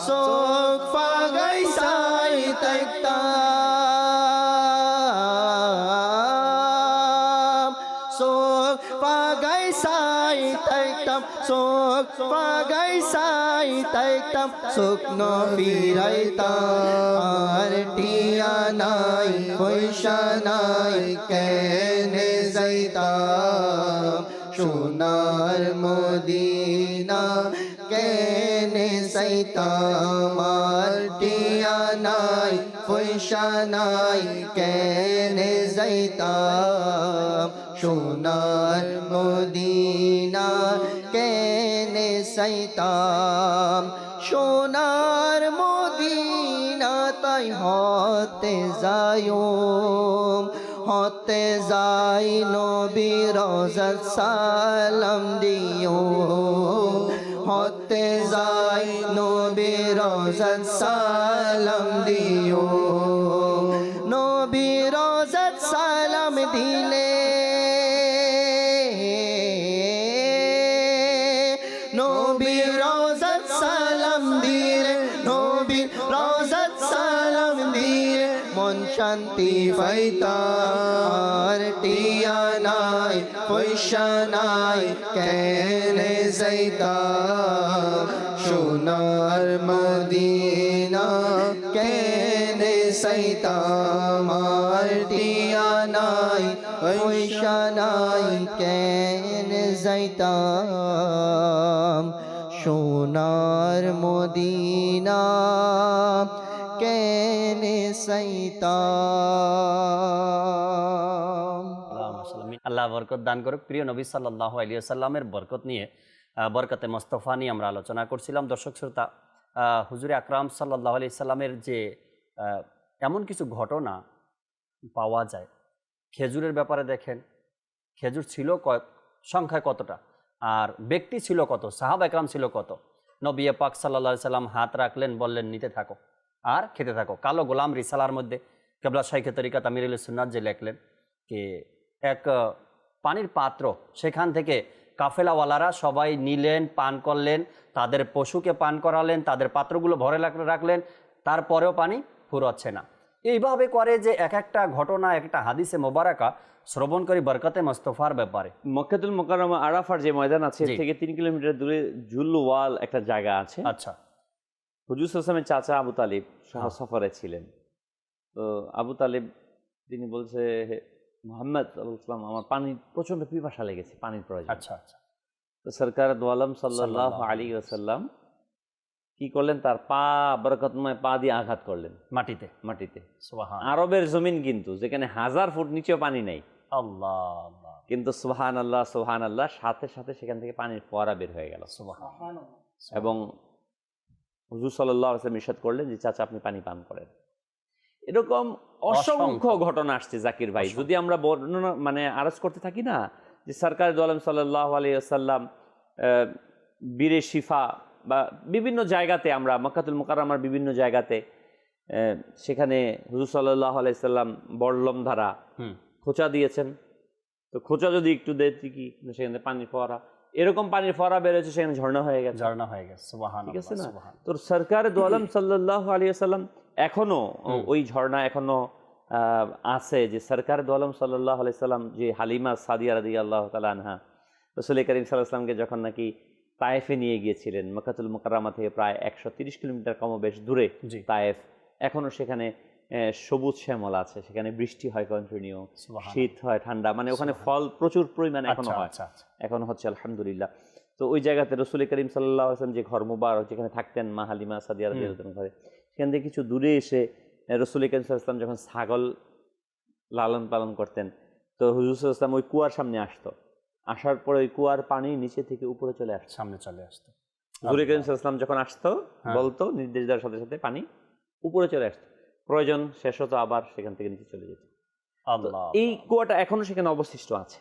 চোখ পাগাই সাই দেখতাম, চোখ পাগাই সাই দেখতাম, চোখ পাগাই সাই দেখতাম, শুকনো ফিরাইতাম। আর টিয়া নাই পয়সা নাই কেনে যাইতাম, সোনার মদিনা কেনে সাইতাম। আর টিয়া নাই পয়সা নাই কেনে যাইতাম, সোনার মদিনা কেনে সাইতাম। সোনার মদিনা তাই হতে যায়ো, হতে যাই নবীর রওজাত সালাম দিও, হতে যাই নবীর রওজাত সালাম দিও। নবীর রওজাত সালাম দিলে, নবীর রওজাত সালাম দিলে, নবীর রওজাত সালাম দিলে মন শান্তি পাইতাম। আর টিয়া নাই পয়সা নাই কেনে যাইতাম, সোনার মদিনা কেনে সাইতাম। আর টিয়া নাই পয়সা নাই কেনে যাইতাম, সোনার মদিনা কেনে সাইতাম।
আল্লাহ বরকত দান করুক। প্রিয় নবী সাল্লাল্লাহু আলাইহি ওয়াসাল্লামের বরকত নিয়ে, বরকতে মোস্তফা নিয়ে আমরা আলোচনা করছিলাম। দর্শক শ্রোতা, হুজুরে আকরাম সাল্লাল্লাহু আলাইহি সাল্লামের যে এমন কিছু ঘটনা পাওয়া যায়, খেজুরের ব্যাপারে দেখেন, খেজুর ছিল সংখ্যায় কতটা, আর ব্যক্তি ছিল কত, সাহাবা একরাম ছিল কত। নবী পাক সাল্লাল্লাহু আলাইহি সাল্লাম হাত রাখলেন, বললেন নিতে থাকো আর খেতে থাকো। কালো গোলাম রিসালার মধ্যে কেবলা শাইখে তরিকাত আমিরুল সুন্নাত যে লেখলেন যে এক পানির পাত্র, সেখান থেকে কাফেলাওয়ালারা সবাই নিলেন, পান করলেন, তাদের পশুকে পান করালেন, তাদের পাত্রগুলো ভরে রাখলেন, তারপরেও পানি ফুরোচ্ছে না। এইভাবে করে যে এক একটা ঘটনা, একটা হাদিসে মোবারকা শ্রবণ করি বরকতে মোস্তফার ব্যাপারে।
মক্কাতুল মুকাররমা আরাফার যে ময়দান আছে এর থেকে 3 কিলোমিটার দূরে জুল্লুওয়াল একটা জায়গা আছে।
আচ্ছা,
হুজুর সাল্লাল্লাহু আলাইহি ওয়াসাল্লামের চাচা আবু তালিব সফরে ছিলেন। তো আবু তালিব তিনি বলছে, মুহাম্মদ সাল্লাল্লাহু আলাইহি ওয়াসাল্লাম, আমার পানি প্রচন্ড পিপাসা লেগেছে, পানির প্রয়োজন।
আচ্ছা আচ্ছা।
তো সরকার দু আলম সাল্লাল্লাহু আলাইহি ওয়াসাল্লাম কি করলেন, তার পা বরকতময় পা দিয়ে আঘাত করলেন
মাটিতে।
মাটিতে।
সুবহান
আরবের জমিন কিন্তু, যেখানে 1000 ফুট নিচেও পানি নেই,
আল্লাহ আল্লাহ,
কিন্তু সুবহানাল্লাহ সুবহানাল্লাহ, সাথে সাথে সেখান থেকে পানির ফোয়ারা বের হয়ে গেল।
সুবহান।
এবং হুজুর সাল্লাল্লাহু আলাইহি ওয়াসাল্লাম ইরশাদ করলেন যে চাচা আপনি পানি পান করেন। এরকম অসংখ্য ঘটনা আসছে জাকির ভাই, যদি আমরা বর্ণনা মানে আরজ করতে থাকি না, যে সরকার দু আলম সাল্লাল্লাহু আলাইহি ওয়াসাল্লাম বীরে শিফা বা বিভিন্ন জায়গাতে, আমরা মক্কাতুল মুকাররমার বিভিন্ন জায়গাতে সেখানে হুজুর সাল্লাল্লাহু আলাইহি ওয়াসাল্লাম বড়লম ধারা খোঁচা দিয়েছেন। তো খোঁচা যদি একটু দেখি কি সেখানে পানির ফোয়ারা, এরকম পানির ফোয়ারা বেরোচ্ছে, সেখানে ঝর্ণা হয়ে গেছে,
ঝর্ণা হয়ে গেছে। সুবহান,
ঠিক আছে না? তো সরকার দু আলম সাল্লাল্লাহু আলাইহি ওয়াসাল্লাম এখনো ওই ঝর্ণা এখনো আছে, যে সরকার দু আলম সাল্লাল্লাহু আলাইহি ওয়াসাল্লাম যে হালিমা সাদিয়া রাদিয়াল্লাহু তাআলা আনহা রাসূল করিম সাল্লাল্লাহু আলাইহি ওয়াসাল্লামকে যখন নাকি তায়েফে নিয়ে গিয়েছিলেন, মক্কাতুল মুকাররমা থেকে প্রায় 130 কিলোমিটার কমবেশ দূরে তায়েফ, এখনো সেখানে সবুজ শ্যামল আছে, সেখানে বৃষ্টি হয় কন্টিনিউ, শীত হয়, ঠান্ডা, মানে ওখানে ফল প্রচুর পরিমাণে এখনো হয়, এখন হচ্ছে আলহামদুলিল্লাহ। তো ওই জায়গাতে রাসূল করিম সাল্লাল্লাহু আলাইহি ওয়াসাল্লাম যে ঘর মুবারক যেখানে থাকতেন মা হালিমা সাদিয়া রাদিয়াল্লাহু তাআলা ঘরে, সেখান থেকে কিছু দূরে এসে রাসূল করিম সাল্লাল্লাহু আলাইহি ওয়াসাল্লাম যখন ছাগল লালন পালন করতেন, তো হুজুর সাল্লাল্লাহু আলাইহি ওয়াসাল্লাম ওই কুয়ার সামনে আসতো, আসার পরে ওই কুয়ার পানি নিচে থেকে উপরে চলে আসতো, সামনে চলে আসতো। হুজুর করিম সাল্লাল্লাহু আলাইহি ওয়াসাল্লাম যখন আসতো বলতো, নির্দেশ দেওয়ার সাথে সাথে পানি উপরে চলে আসতো, প্রয়োজন শেষ হতো আবার সেখান থেকে নিচে চলে যেত। এই কুয়াটা এখনো সেখানে অবশিষ্ট আছে।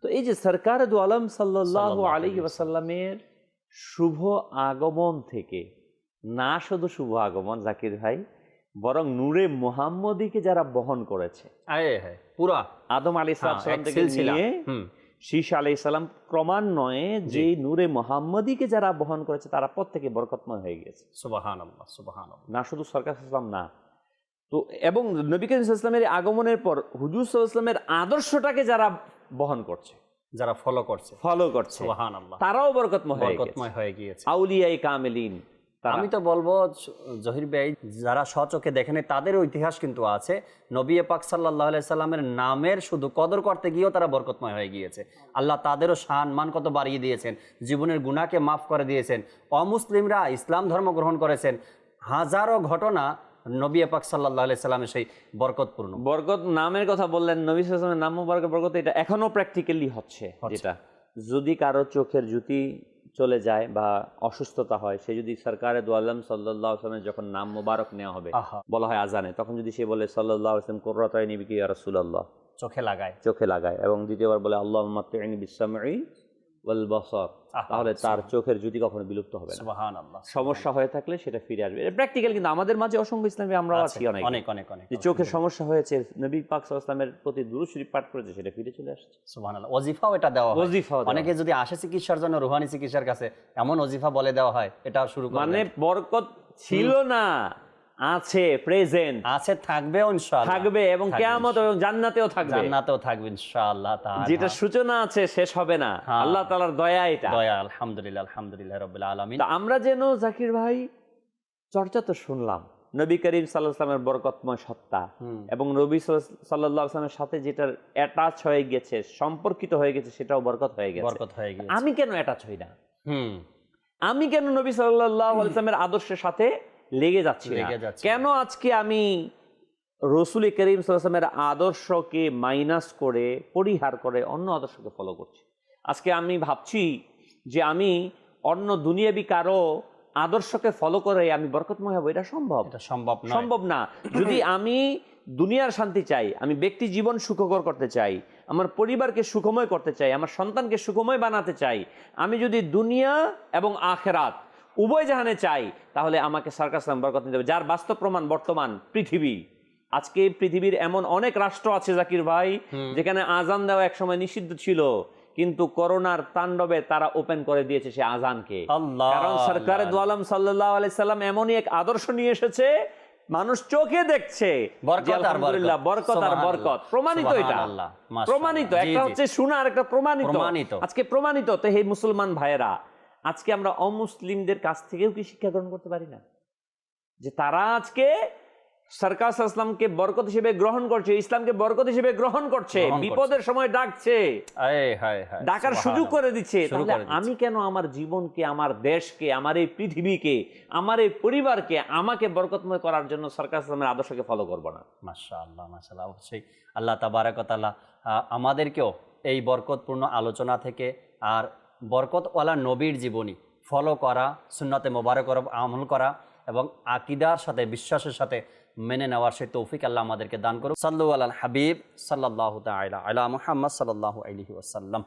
তো এই যে সরকার দু আলম সাল্লাল্লাহু আলাইহি ওয়াসাল্লামের শুভ আগমন থেকে, না শুধু শুভ আগমন জাকির ভাই, বরং নূরে মুহাম্মদীকে যারা বহন করেছে,
পুরা
আদম আলাইহিস সালাম থেকে নিয়ে শীশ আলাইহিস সালাম, ক্রমান্বয়ে যে নূরে মুহাম্মদীকে যারা বহন করেছে তারা প্রত্যেকে বরকতময় হয়ে গেছে।
সুবহানাল্লাহ সুবহানাল্লাহ।
না শুধু সরকার সাল্লাম না, তো এবং নবী করিম সাল্লাল্লাহু আলাইহি ওয়াসাল্লামের আগমনের পর হুজুর সাল্লাল্লাহু আলাইহি ওয়াসাল্লামের আদর্শটাকে যারা বহন করছে,
যারা ফলো করছে, সুবহানাল্লাহ,
তারাও বরকতময়
হয়ে গিয়েছে।
আউলিয়ায়ে কামিলিন,
আমি তো বলবো জহির ভাই, যারা স্বচক্ষে দেখেনি তাদের ইতিহাস কিন্তু আছে। নবী পাক সাল্লাল্লাহু আলাইহি সাল্লামের নামের শুধু কদর করতে গিয়েও তারা বরকতময় হয়ে গিয়েছে। আল্লাহ তাদেরও শান মান কত বাড়িয়ে দিয়েছেন, জীবনের গুনাহকে মাফ করে দিয়েছেন। অমুসলিমরা ইসলাম ধর্ম গ্রহণ করেছেন। হাজারো ঘটনা নবী পাক সাল্লাল্লাহু আলাইহি সাল্লামের সেই বরকতপূর্ণ।
বরকত নামের কথা বললেন, নবী সাল্লাল্লাহু আলাইহি ওয়াসাল্লামের নাম মুবারকের বরকত, এটা এখনো প্র্যাকটিক্যালি হচ্ছে। যেটা যদি কারো চোখের জ্যোতি চলে যায় বা অসুস্থতা হয়, সে যদি সরকারে দু আলম সাল্লাল্লাহু আলাইহি ওয়াসাল্লামের যখন নাম মুবারক নেওয়া হবে, বলা হয় আজানে, তখন যদি সে বলে সাল্লাল্লাহু আলাইহি ওয়াসাল্লাম কুররাতু আইনি বিকা ইয়া রাসূলুল্লাহ, চোখে লাগায়, এবং দ্বিতীয়বার বলে আল্লাহুম্মা মাত্তি'নি বিস-সামঈ ওয়াল বাসার, তাহলে তার চোখের জ্যোতি কখনো বিলুপ্ত হবে না।
সুবহানাল্লাহ।
সমস্যা হয়ে থাকলে সেটা ফিরে আসবে। এটা প্র্যাকটিক্যাল, কিন্তু আমাদের মাঝে অসংখ্য ইসলামী আমরাও আছি অনেক যে চোখের সমস্যা হয়েছে, নবী পাক সাল্লাল্লাহু আলাইহি ওয়াসাল্লামের প্রতি দুরূদ শরীফ পাঠ করেছে, সেটা ফিরে চলে আসছে।
সুবহানাল্লাহ। ওজিফাও এটা দেওয়া হয়, অনেকে যদি আসে চিকিৎসার জন্য রুহানি চিকিৎসার কাছে, এমন ওজিফা বলে দেওয়া হয়, এটা শুরু করে।
মানে বরকত ছিল না, আছে, প্রেজেন্ট আছে, থাকবে ইনশাআল্লাহ, থাকবে, এবং কিয়ামত এবং জান্নাতেও থাকবে
ইনশাআল্লাহ তাআলা।
যেটা সূচনা আছে শেষ হবে না, আল্লাহ তাআলার দয়া, এটা
দয়া। আলহামদুলিল্লাহ, আলহামদুলিল্লাহ রাব্বিল আলামিন।
আমরা যেন জাকির ভাই চর্চা তো শুনলাম নবী করিম সাল্লাল্লাহু আলাইহি ওয়াসাল্লামের বরকতময় সত্তা, এবং নবী সাল্লাল্লাহু আলাইহি ওয়াসাল্লামের সাথে যেটার অ্যাটাচ হয়ে গেছে, সম্পর্কিত হয়ে গেছে, সেটাও বরকত হয়ে গেছে। আমি কেন অ্যাটাচ হই না? আমি কেন নবী সাল্লাল্লাহু আলাইহি ওয়াসাল্লামের আদর্শের সাথে লেগে যাচ্ছি না? কেন আজকে আমি রাসূল করিম সাল্লাল্লাহু আলাইহি ওয়াসাল্লামের আদর্শকে মাইনাস করে, পরিহার করে অন্য আদর্শকে ফলো করছি? আজকে আমি ভাবছি যে আমি অন্য দুনিয়াবি কারো আদর্শকে ফলো করে আমি বরকতময় হব। এটা সম্ভব না। যদি আমি দুনিয়ার শান্তি চাই, আমি ব্যক্তি জীবন সুখকর করতে চাই, আমার পরিবারকে সুখময় করতে চাই, আমার সন্তানকে সুখময় বানাতে চাই, আমি যদি দুনিয়া এবং আখিরাত উভয় জাহানে চাই, তাহলে আমাকে সরকার সাল্লাম বরকত নিতে হবে, যার বাস্তব প্রমাণ বর্তমান পৃথিবী। আজকে পৃথিবীর এমন অনেক রাষ্ট্র আছে জাকির ভাই, যেখানে আজান দেওয়া একসময় নিষিদ্ধ ছিল, কিন্তু করোনার তাণ্ডবে তারা ওপেন করে দিয়েছে সে আজানকে। কারণ সরকার দু আলম সাল্লাল্লাহু আলাইহি সাল্লাম এমনই এক আদর্শ নিয়ে এসেছে, মানুষ চোখে দেখছে, আলহামদুলিল্লাহ, বরকত আর বরকত প্রমাণিত। এটা প্রমাণিত, একটা হচ্ছে শোনা আর একটা প্রমাণিত। আজকে প্রমাণিত। তো হে মুসলমান ভাইয়েরা, আজকে আমরা অমুসলিমদের কাছ থেকেও কি শিক্ষা গ্রহণ করতে পারি না? যে তারা আজকে সরকার ইসলামকে বরকত হিসেবে গ্রহণ করছে, ইসলামকে বরকত হিসেবে গ্রহণ করছে, বিপদের সময় ডাকছে, ডাকার সুযোগ করে দিচ্ছে। তাহলে আমি কেন আমার জীবনকে, আমার দেশকে, আমার এই পৃথিবীকে, আমার এই পরিবারকে আমাকে বরকতময় করার জন্য সরকার ইসলামের আদর্শকে ফলো করব না?
মাশাআল্লাহ, মাশাআল্লাহ। অবশ্যই আল্লাহ তাবারাক ওয়া তাআলা আমাদেরকেও এই বরকতপূর্ণ আলোচনা থেকে আর বরকতওয়ালা নবীর জীবনী ফলো করা, সুন্নতে মোবারকের আমল করা এবং আকীদার সাথে, বিশ্বাসের সাথে মেনে নেওয়ার সেই তৌফিক আল্লাহ আমাদেরকে দান করুন। সাল্লু আলাল হাবিব সাল্লাল্লাহু তাআলা আলা মুহাম্মদ সাল্লাল্লাহু আলাইহি ওয়াসাল্লাম।